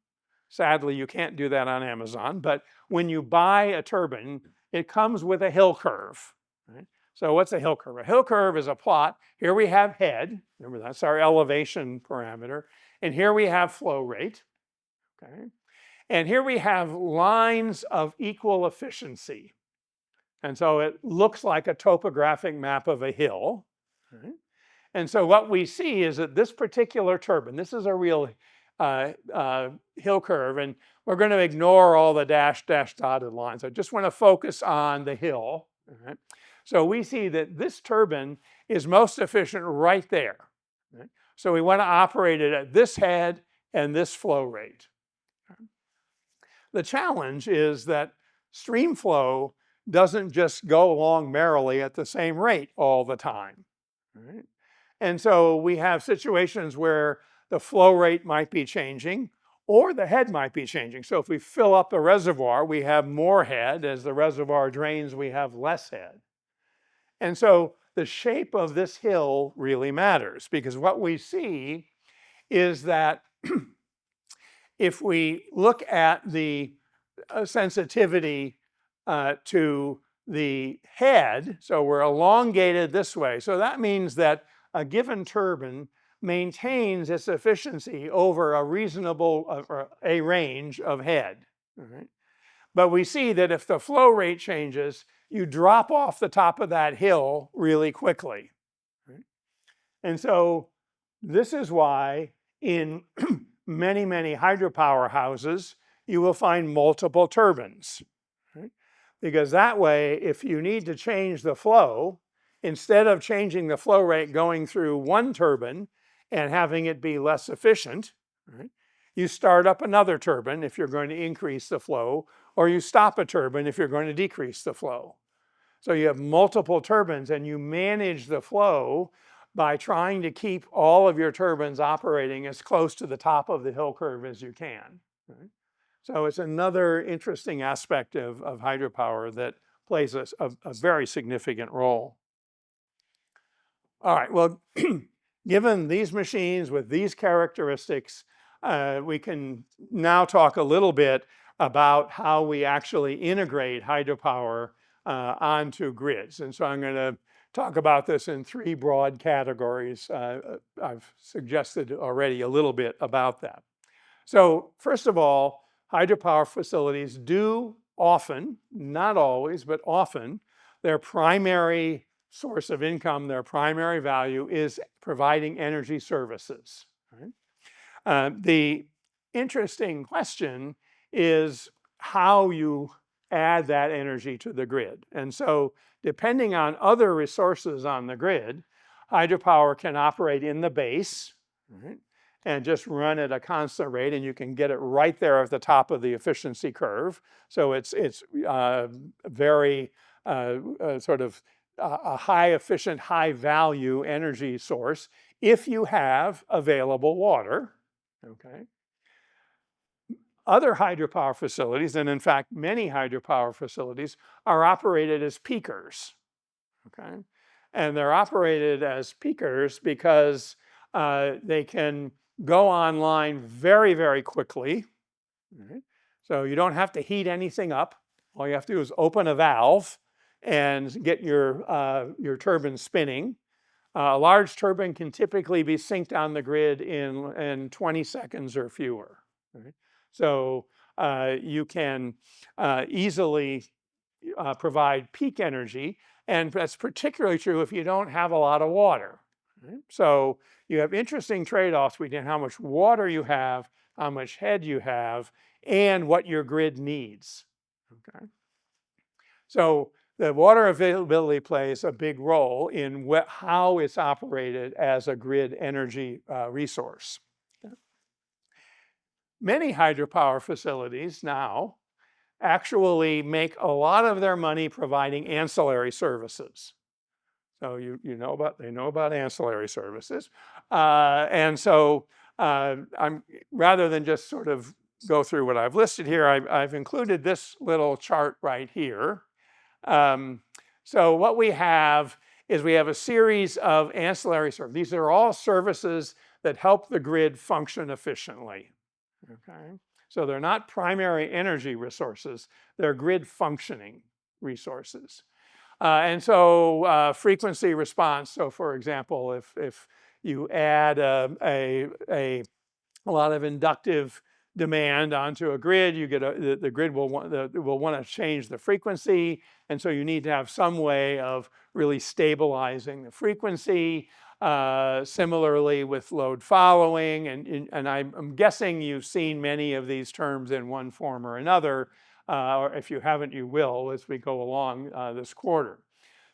sadly you can't do that on Amazon, but when you buy a turbine, it comes with a hill curve. Right? So what's a hill curve? A hill curve is a plot. Here we have head, remember that's our elevation parameter, and here we have flow rate. Okay? And here we have lines of equal efficiency. And so it looks like a topographic map of a hill. Right? And so what we see is that this particular turbine, this is a real hill curve, and we're going to ignore all the dashed dotted lines. I just want to focus on the hill. Right? So we see that this turbine is most efficient right there. Right? So we want to operate it at this head and this flow rate. The challenge is that stream flow doesn't just go along merrily at the same rate all the time. Right? And so we have situations where the flow rate might be changing or the head might be changing. So if we fill up a reservoir, we have more head. As the reservoir drains, we have less head. And so the shape of this hill really matters, because what we see is that if we look at the sensitivity to the head, so we're elongated this way. So that means that a given turbine maintains its efficiency over a reasonable, a range of head. Right? But we see that if the flow rate changes, you drop off the top of that hill really quickly. Right? And so this is why in many, many hydropower houses, you will find multiple turbines. Right? Because that way, if you need to change the flow, instead of changing the flow rate going through one turbine and having it be less efficient, right, you start up another turbine if you're going to increase the flow, or you stop a turbine if you're going to decrease the flow. So you have multiple turbines and you manage the flow by trying to keep all of your turbines operating as close to the top of the hill curve as you can. Right? So it's another interesting aspect of hydropower that plays a very significant role. All right, well, given these machines with these characteristics, we can now talk a little bit about how we actually integrate hydropower onto grids. And so I'm going to talk about this in three broad categories. I've suggested already a little bit about that. So first of all, hydropower facilities do often, not always, but often, their primary source of income, their primary value is providing energy services. Right? The interesting question is how you add that energy to the grid. And so depending on other resources on the grid, hydropower can operate in the base, right, and just run at a constant rate, and you can get it right there at the top of the efficiency curve. So it's very sort of a high efficient, high value energy source if you have available water. Okay. Other hydropower facilities, and in fact, many hydropower facilities, are operated as peakers. Okay. And they're operated as peakers because they can go online very, very quickly. Right? So you don't have to heat anything up. All you have to do is open a valve and get your turbine spinning. A large turbine can typically be synced on the grid in 20 seconds or fewer. Right? So you can easily provide peak energy, and that's particularly true if you don't have a lot of water. Right? So you have interesting trade-offs between how much water you have, how much head you have, and what your grid needs. Okay? So the water availability plays a big role in how it's operated as a grid energy resource. Many hydropower facilities now actually make a lot of their money providing ancillary services. So they know about ancillary services. And so rather than just sort of go through what I've listed here, I've included this little chart right here. So what we have is we have a series of ancillary services. These are all services that help the grid function efficiently. Okay? So they're not primary energy resources, they're grid functioning resources. And so frequency response, so for example, if you add a lot of inductive demand onto a grid, you get the grid will want to change the frequency, and so you need to have some way of really stabilizing the frequency. Similarly with load following, and I'm guessing you've seen many of these terms in one form or another, or if you haven't, you will as we go along this quarter.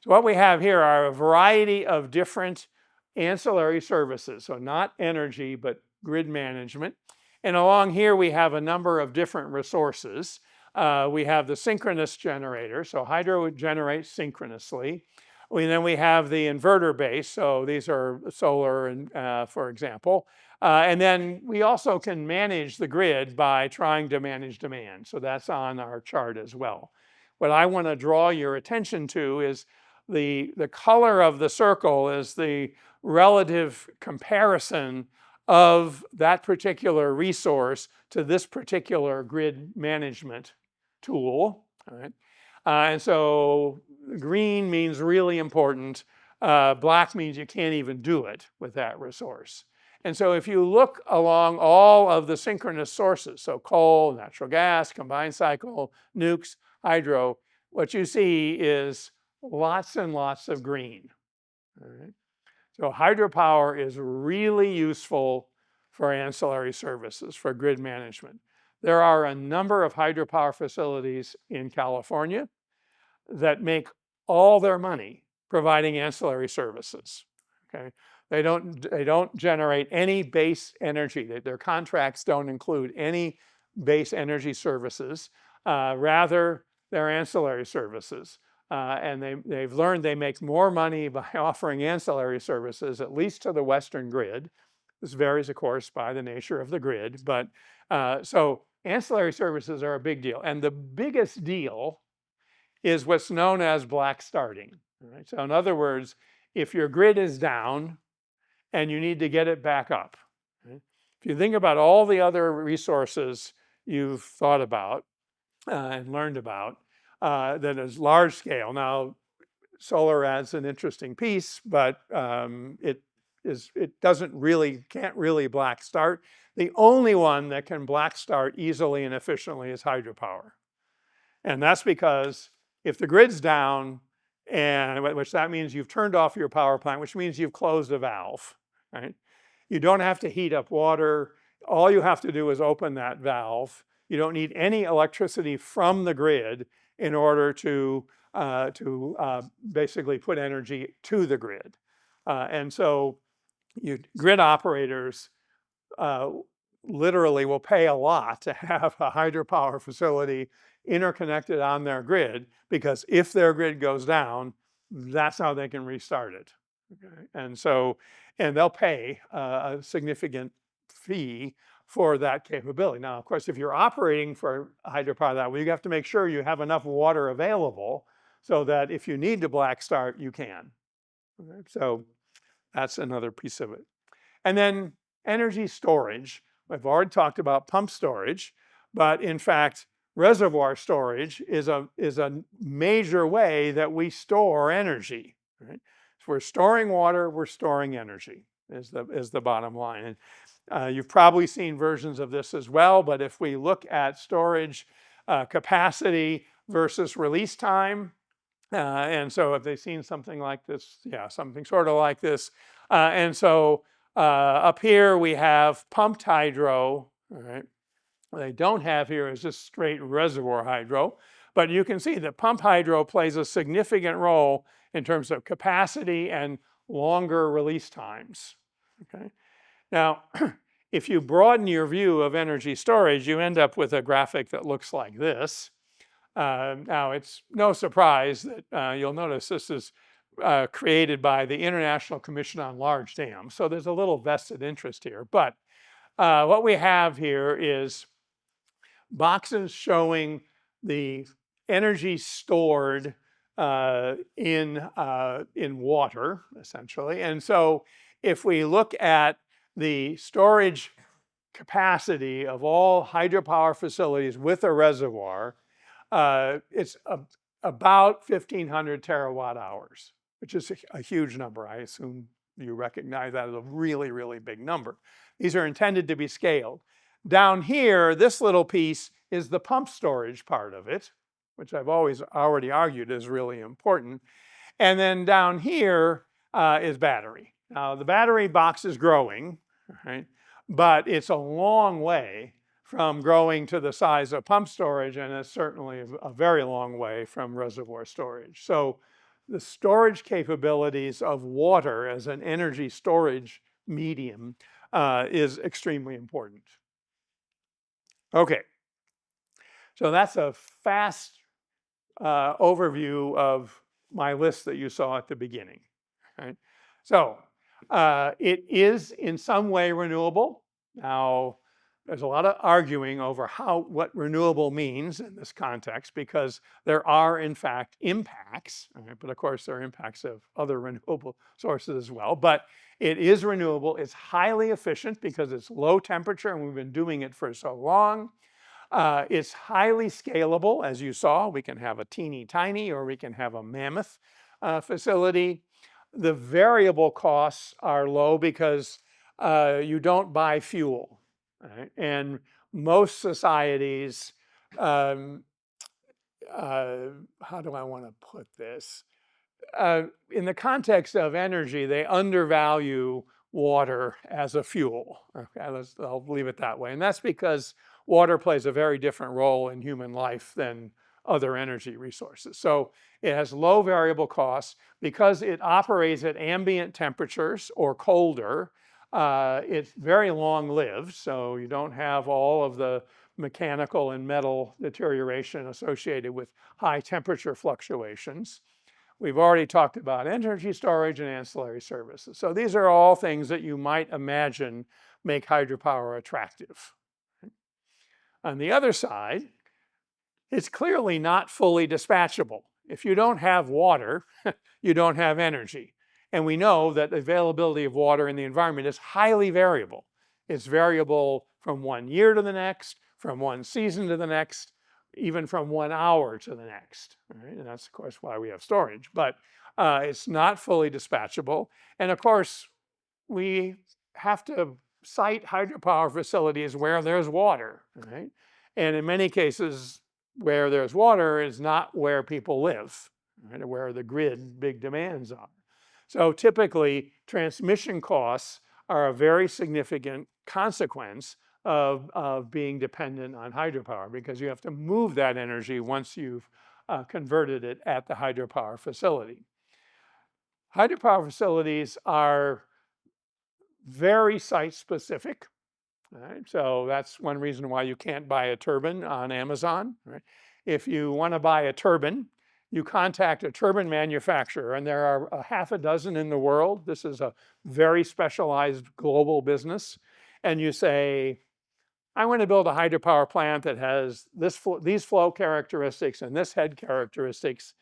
So what we have here are a variety of different ancillary services, so not energy, but grid management. And along here we have a number of different resources. We have the synchronous generator, so hydro generates synchronously. Then we have the inverter base, so these are solar, and for example. And then we also can manage the grid by trying to manage demand. So that's on our chart as well. What I want to draw your attention to is the color of the circle is the relative comparison of that particular resource to this particular grid management tool. All right? And so green means really important. Black means you can't even do it with that resource. And so if you look along all of the synchronous sources, so coal, natural gas, combined cycle, nukes, hydro, what you see is lots and lots of green. All right? So hydropower is really useful for ancillary services, for grid management. There are a number of hydropower facilities in California that make all their money providing ancillary services. Okay? They don't generate any base energy. Their contracts don't include any base energy services. Rather, they're ancillary services. And they've learned they make more money by offering ancillary services, at least to the Western grid. This varies, of course, by the nature of the grid. But so ancillary services are a big deal. And the biggest deal is what's known as black starting. Right? So in other words, if your grid is down and you need to get it back up, right? If you think about all the other resources you've thought about and learned about, that is large scale. Now, solar adds an interesting piece, but it can't really black start. The only one that can black start easily and efficiently is hydropower. And that's because if the grid's down and which that means you've turned off your power plant, which means you've closed a valve, right? You don't have to heat up water. All you have to do is open that valve. You don't need any electricity from the grid in order to basically put energy to the grid. And so grid operators literally will pay a lot to have a hydropower facility interconnected on their grid, because if their grid goes down, that's how they can restart it. Okay? And they'll pay a significant fee for that capability. Now, of course, if you're operating for hydropower that way, you have to make sure you have enough water available so that if you need to black start, you can. Okay? So that's another piece of it. And then energy storage. I've already talked about pump storage, but in fact, reservoir storage is a major way that we store energy. Right? If we're storing water, we're storing energy, is the bottom line. And you've probably seen versions of this as well, but if we look at storage capacity versus release time, and so if they've seen something like this, yeah, something sort of like this. And so up here we have pumped hydro, all right? What they don't have here is just straight reservoir hydro, but you can see that pump hydro plays a significant role in terms of capacity and longer release times, okay? Now, if you broaden your view of energy storage, you end up with a graphic that looks like this. Now, it's no surprise that you'll notice this is created by the International Commission on Large Dams. So there's a little vested interest here. But what we have here is boxes showing the energy stored in water, essentially. And so if we look at the storage capacity of all hydropower facilities with a reservoir, it's about 1,500 terawatt hours, which is a huge number. I assume you recognize that as a really, really big number. These are intended to be scaled. Down here, this little piece is the pump storage part of it, which I've already argued is really important. And then down here is battery. Now, the battery box is growing, right? But it's a long way from growing to the size of pump storage, and it's certainly a very long way from reservoir storage. So the storage capabilities of water as an energy storage medium is extremely important. Okay, so that's a fast overview of my list that you saw at the beginning. Right? So it is in some way renewable. Now, there's a lot of arguing over what renewable means in this context, because there are, in fact, impacts, right? But of course, there are impacts of other renewable sources as well. But it is renewable. It's highly efficient because it's low temperature, and we've been doing it for so long. It's highly scalable, as you saw. We can have a teeny tiny, or we can have a mammoth facility. The variable costs are low because you don't buy fuel. Right? And most societies, how do I want to put this? In the context of energy, they undervalue water as a fuel. Okay, I'll leave it that way. And that's because water plays a very different role in human life than other energy resources. So it has low variable costs because it operates at ambient temperatures or colder. It's very long-lived, so you don't have all of the mechanical and metal deterioration associated with high temperature fluctuations. We've already talked about energy storage and ancillary services. So these are all things that you might imagine make hydropower attractive. On the other side, it's clearly not fully dispatchable. If you don't have water, you don't have energy. And we know that availability of water in the environment is highly variable. It's variable from one year to the next, from one season to the next, even from 1 hour to the next. Right? And that's, of course, why we have storage. But it's not fully dispatchable. And of course, we have to site hydropower facilities where there's water. Right? And in many cases, where there's water is not where people live. right, where the grid big demands are. So typically, transmission costs are a very significant consequence of being dependent on hydropower, because you have to move that energy once you've converted it at the hydropower facility. Hydropower facilities are very site specific. Right? So that's one reason why you can't buy a turbine on Amazon. Right? If you want to buy a turbine, you contact a turbine manufacturer, and there are a half a dozen in the world. This is a very specialized global business. And you say, I want to build a hydropower plant that has these flow characteristics and this head characteristics.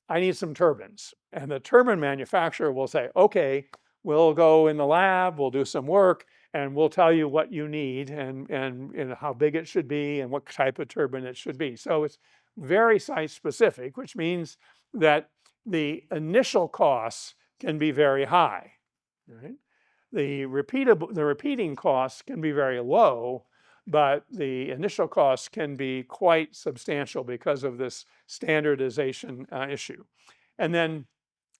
I need some turbines. And the turbine manufacturer will say, okay, we'll go in the lab, we'll do some work, and we'll tell you what you need and how big it should be and what type of turbine it should be. So it's very site specific, which means that the initial costs can be very high. Right? The repeating costs can be very low, but the initial costs can be quite substantial because of this standardization issue. And then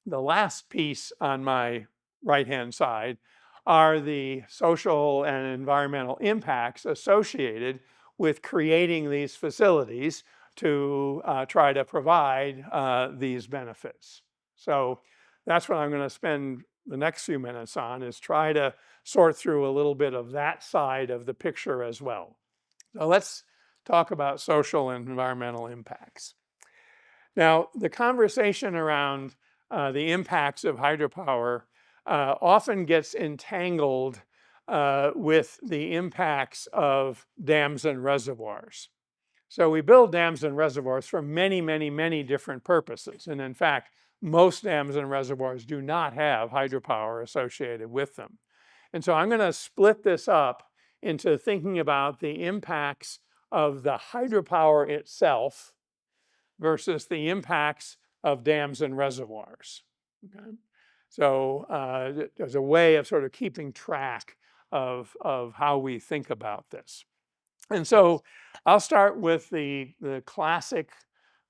the last piece on my right-hand side are the social and environmental impacts associated with creating these facilities to try to provide these benefits. So that's what I'm going to spend the next few minutes on, is try to sort through a little bit of that side of the picture as well. So let's talk about social and environmental impacts. Now, the conversation around the impacts of hydropower often gets entangled with the impacts of dams and reservoirs. So we build dams and reservoirs for many, many, many different purposes. And in fact, most dams and reservoirs do not have hydropower associated with them. And so I'm going to split this up into thinking about the impacts of the hydropower itself versus the impacts of dams and reservoirs. Okay? So there's a way of sort of keeping track of how we think about this. And so I'll start with the classic,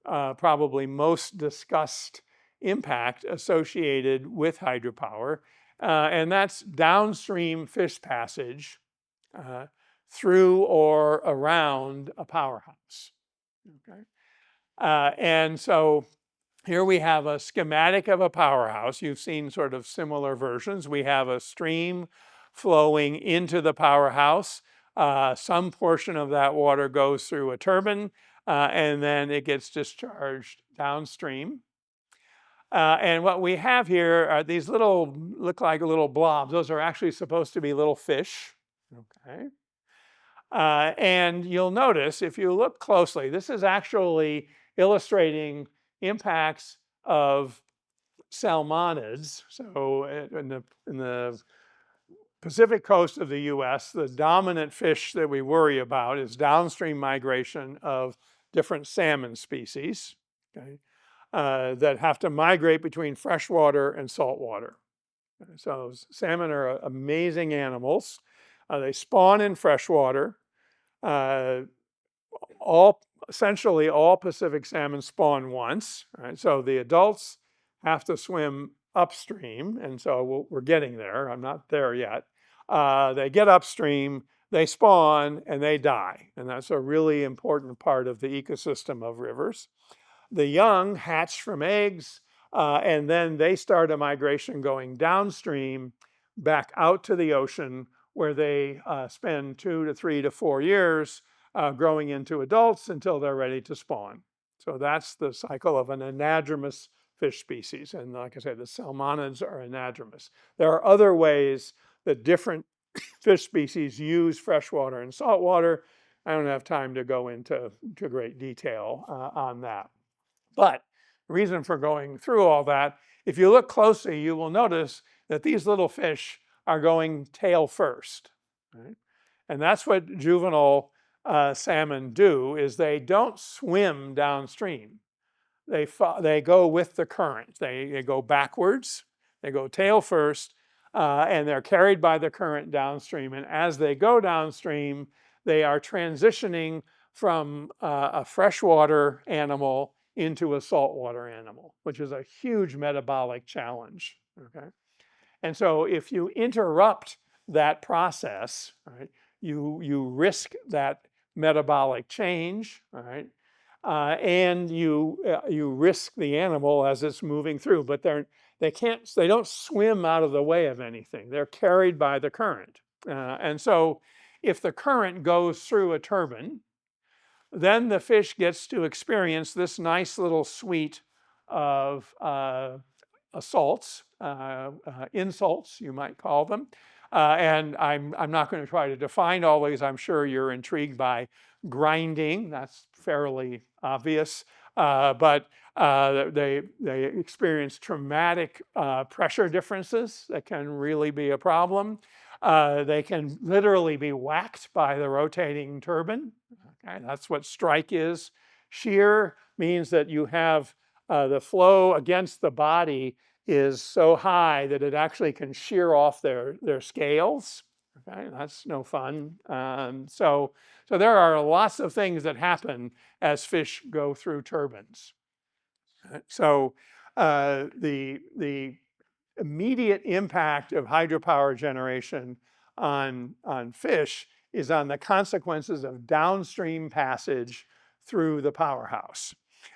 probably most discussed impact associated with hydropower, and that's downstream fish passage through or around a powerhouse. Okay? And so here we have a schematic of a powerhouse. You've seen sort of similar versions. We have a stream flowing into the powerhouse. Some portion of that water goes through a turbine, and then it gets discharged downstream. And what we have here are these look like little blobs. Those are actually supposed to be little fish. Okay. And you'll notice, if you look closely, this is actually illustrating impacts of salmonids. So in the Pacific coast of the US, the dominant fish that we worry about is downstream migration of different salmon species, okay, that have to migrate between freshwater and saltwater. So salmon are amazing animals. They spawn in freshwater. Essentially all Pacific salmon spawn once. Right? So the adults have to swim upstream, and so we're getting there. I'm not there yet. They get upstream, they spawn, and they die. And that's a really important part of the ecosystem of rivers. The young hatch from eggs, and then they start a migration going downstream back out to the ocean, where they spend 2 to 3 to 4 years growing into adults until they're ready to spawn. So that's the cycle of an anadromous fish species. And like I said, the salmonids are anadromous. There are other ways that different fish species use freshwater and saltwater. I don't have time to go into great detail on that. But the reason for going through all that, if you look closely, you will notice that these little fish are going tail first. Right? And that's what juvenile salmon do, is they don't swim downstream. They go with the current. They go backwards, they go tail first, and they're carried by the current downstream. And as they go downstream, they are transitioning from a freshwater animal into a saltwater animal, which is a huge metabolic challenge. Okay? And so if you interrupt that process, right, you risk that metabolic change, right? And you risk the animal as it's moving through, but they don't swim out of the way of anything. They're carried by the current. And so if the current goes through a turbine, then the fish gets to experience this nice little suite of assaults, insults, you might call them. And I'm not going to try to define all these. I'm sure you're intrigued by grinding. That's fairly obvious. But they experience traumatic pressure differences that can really be a problem. They can literally be whacked by the rotating turbine. Okay, that's what strike is. Shear means that you have the flow against the body is so high that it actually can shear off their scales. Okay, that's no fun. So there are lots of things that happen as fish go through turbines. So the immediate impact of hydropower generation on fish is on the consequences of downstream passage through the powerhouse.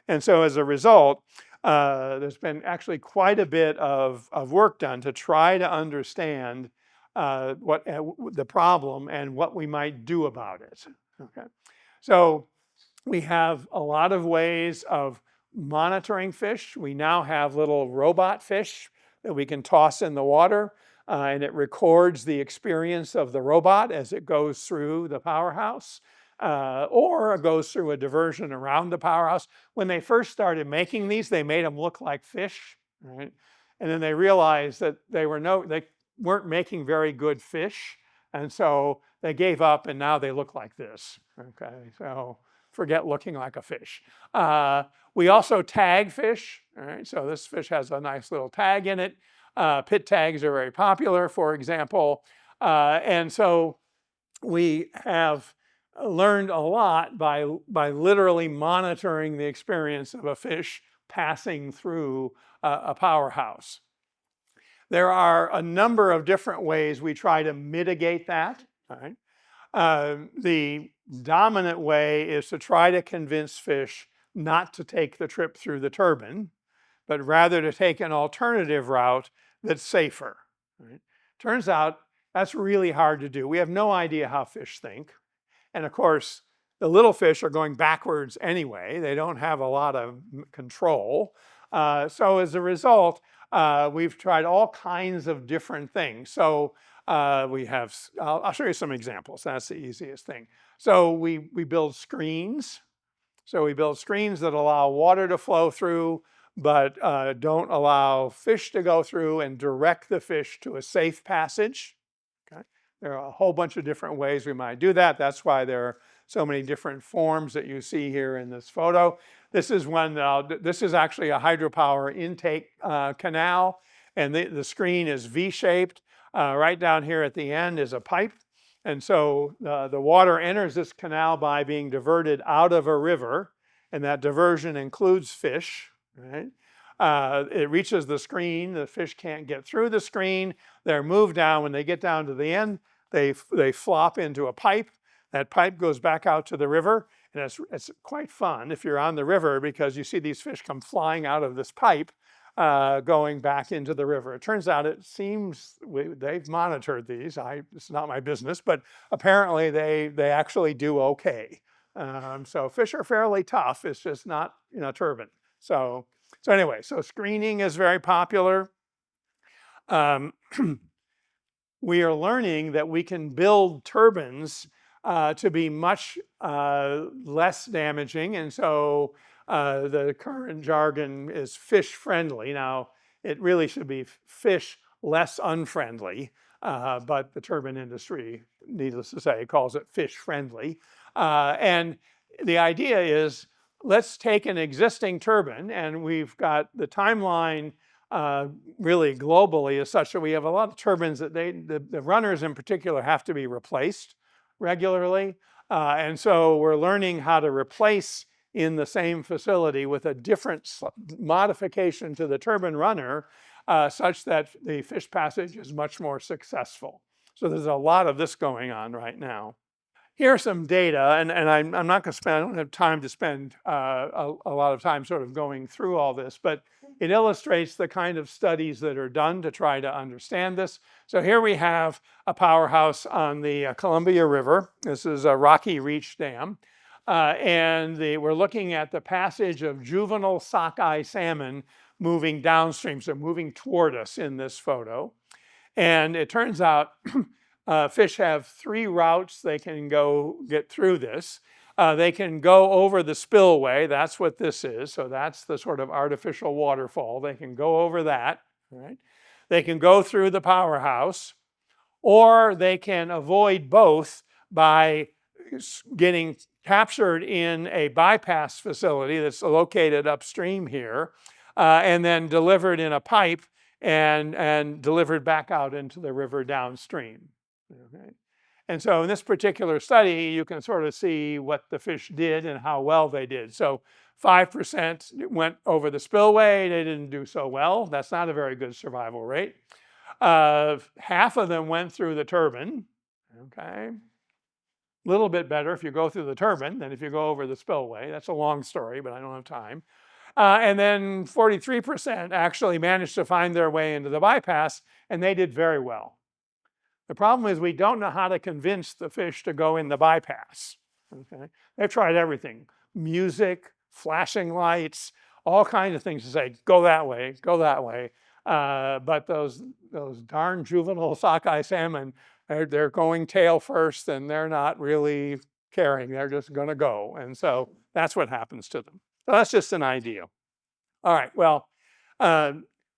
And so as a result, there's been actually quite a bit of work done to try to understand what the problem and what we might do about it. Okay. So we have a lot of ways of monitoring fish. We now have little robot fish that we can toss in the water, and it records the experience of the robot as it goes through the powerhouse. Or it goes through a diversion around the powerhouse. When they first started making these, they made them look like fish, right? And then they realized that they weren't making very good fish, and so they gave up, and now they look like this. Okay, so forget looking like a fish. We also tag fish. All right, so this fish has a nice little tag in it. Pit tags are very popular, for example, and so we have learned a lot by literally monitoring the experience of a fish passing through a powerhouse. There are a number of different ways we try to mitigate that. Right? The dominant way is to try to convince fish not to take the trip through the turbine, but rather to take an alternative route that's safer. Right? Turns out that's really hard to do. We have no idea how fish think. And of course, the little fish are going backwards anyway. They don't have a lot of control. So as a result, we've tried all kinds of different things. So we have, I'll show you some examples. That's the easiest thing. So we build screens. So we build screens that allow water to flow through, but don't allow fish to go through and direct the fish to a safe passage. Okay? There are a whole bunch of different ways we might do that. That's why there are so many different forms that you see here in this photo. This is one this is actually a hydropower intake canal, and the screen is V-shaped. Right down here at the end is a pipe. And so the water enters this canal by being diverted out of a river, and that diversion includes fish. Right? It reaches the screen. The fish can't get through the screen. They're moved down. When they get down to the end, they flop into a pipe. That pipe goes back out to the river, and it's quite fun if you're on the river because you see these fish come flying out of this pipe, going back into the river. It turns out it seems they've monitored these. It's not my business, but apparently they actually do okay. So fish are fairly tough. It's just not in a turbine. So anyway, so screening is very popular. We are learning that we can build turbines to be much less damaging, and so the current jargon is fish friendly. Now, it really should be fish less unfriendly, but the turbine industry, needless to say, calls it fish friendly. And the idea is, let's take an existing turbine, and we've got the timeline really globally is such that we have a lot of turbines that the runners in particular have to be replaced regularly. And so we're learning how to replace in the same facility with a different modification to the turbine runner such that the fish passage is much more successful. So there's a lot of this going on right now. Here are some data, and I'm not going to spend, I don't have time to spend a lot of time sort of going through all this, but it illustrates the kind of studies that are done to try to understand this. So here we have a powerhouse on the Columbia River. This is a Rocky Reach Dam. And we're looking at the passage of juvenile sockeye salmon moving downstream, so moving toward us in this photo. And it turns out fish have 3 routes they can go get through this. They can go over the spillway. That's what this is. So that's the sort of artificial waterfall. They can go over that, right? They can go through the powerhouse, or they can avoid both by getting captured in a bypass facility that's located upstream here, and then delivered in a pipe and delivered back out into the river downstream. Okay. And so in this particular study, you can sort of see what the fish did and how well they did. So 5% went over the spillway. They didn't do so well. That's not a very good survival rate. Half of them went through the turbine. Okay. A little bit better if you go through the turbine than if you go over the spillway. That's a long story, but I don't have time. And then 43% actually managed to find their way into the bypass, and they did very well. The problem is we don't know how to convince the fish to go in the bypass. Okay? They've tried everything: music, flashing lights, all kinds of things to say, go that way, go that way. But those darn juvenile sockeye salmon, they're going tail first, and they're not really caring. They're just going to go. And so that's what happens to them. So that's just an idea. All right, well,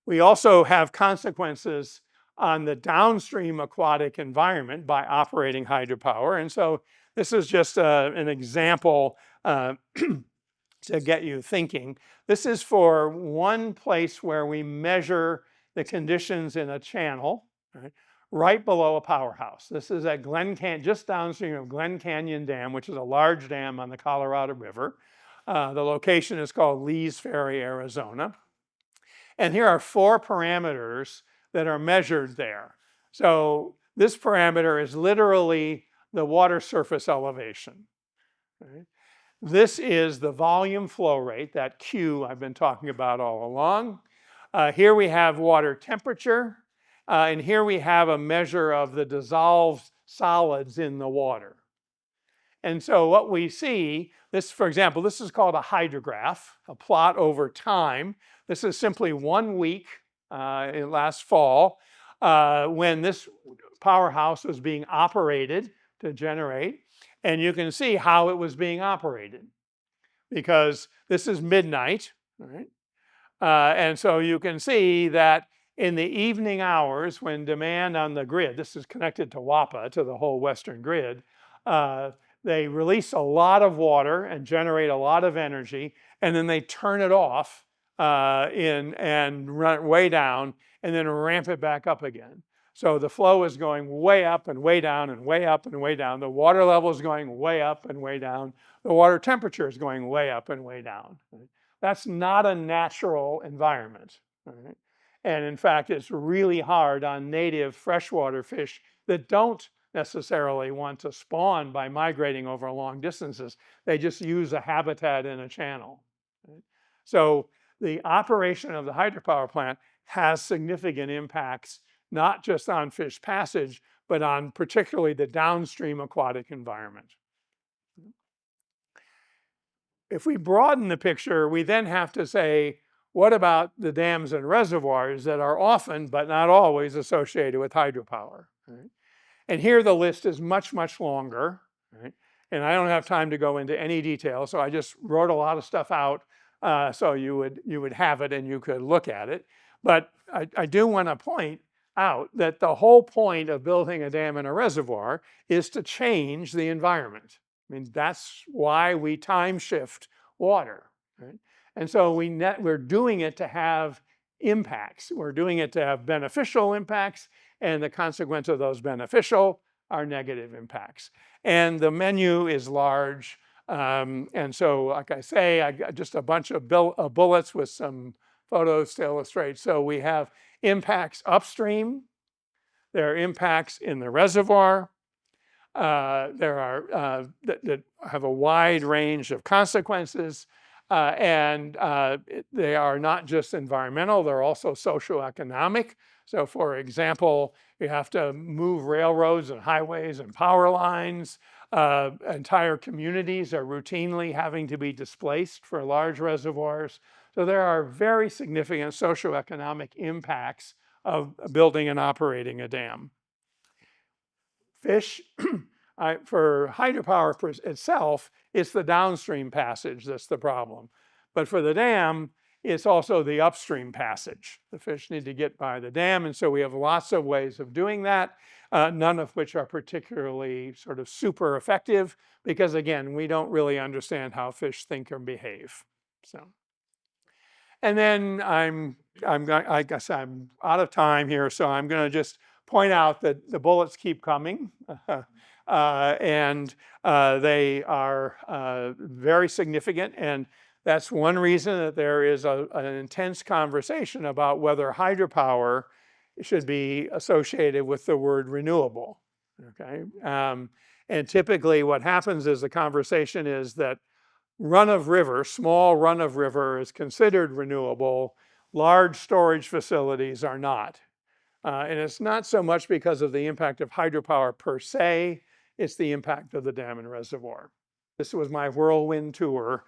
we also have consequences on the downstream aquatic environment by operating hydropower. And so this is just an example to get you thinking. This is for one place where we measure the conditions in a channel, right below a powerhouse. This is at just downstream of Glen Canyon Dam, which is a large dam on the Colorado River. The location is called Lee's Ferry, Arizona. And here are 4 parameters that are measured there. So this parameter is literally the water surface elevation. Right? This is the volume flow rate, that Q I've been talking about all along. Here we have water temperature, and here we have a measure of the dissolved solids in the water. And so what we see, this, for example, this is called a hydrograph, a plot over time. This is simply 1 week last fall when this powerhouse was being operated to generate. And you can see how it was being operated because this is midnight, right? And so you can see that in the evening hours when demand on the grid, this is connected to WAPA, to the whole Western grid, they release a lot of water and generate a lot of energy, and then they turn it off and run it way down and then ramp it back up again. So the flow is going way up and way down and way up and way down. The water level is going way up and way down. The water temperature is going way up and way down. That's not a natural environment. Right? And in fact, it's really hard on native freshwater fish that don't necessarily want to spawn by migrating over long distances. They just use a habitat in a channel. Right? So the operation of the hydropower plant has significant impacts, not just on fish passage, but on particularly the downstream aquatic environment. If we broaden the picture, we then have to say, what about the dams and reservoirs that are often, but not always, associated with hydropower? Right? And here the list is much, much longer. Right? And I don't have time to go into any detail, so I just wrote a lot of stuff out so you would have it and you could look at it. But I do want to point out that the whole point of building a dam and a reservoir is to change the environment. I mean, that's why we time shift water. Right? And so we're doing it to have impacts. We're doing it to have beneficial impacts, and the consequence of those beneficial are negative impacts. And the menu is large. And so, like I say, I got just a bunch of bullets with some photos to illustrate. So we have impacts upstream. There are impacts in the reservoir. There are that have a wide range of consequences. And they are not just environmental, they're also socioeconomic. So for example, you have to move railroads and highways and power lines. Entire communities are routinely having to be displaced for large reservoirs. So there are very significant socioeconomic impacts of building and operating a dam. Fish, for hydropower itself, it's the downstream passage that's the problem. But for the dam, it's also the upstream passage. The fish need to get by the dam, and so we have lots of ways of doing that, none of which are particularly sort of super effective, because again, we don't really understand how fish think or behave. So, and then I guess I'm out of time here, so I'm going to just point out that the bullets keep coming. And they are very significant, and that's one reason that there is an intense conversation about whether hydropower should be associated with the word renewable. Okay, and typically what happens is the conversation is that run of river, small run of river is considered renewable. Large storage facilities are not. And it's not so much because of the impact of hydropower per se, it's the impact of the dam and reservoir. This was my whirlwind tour.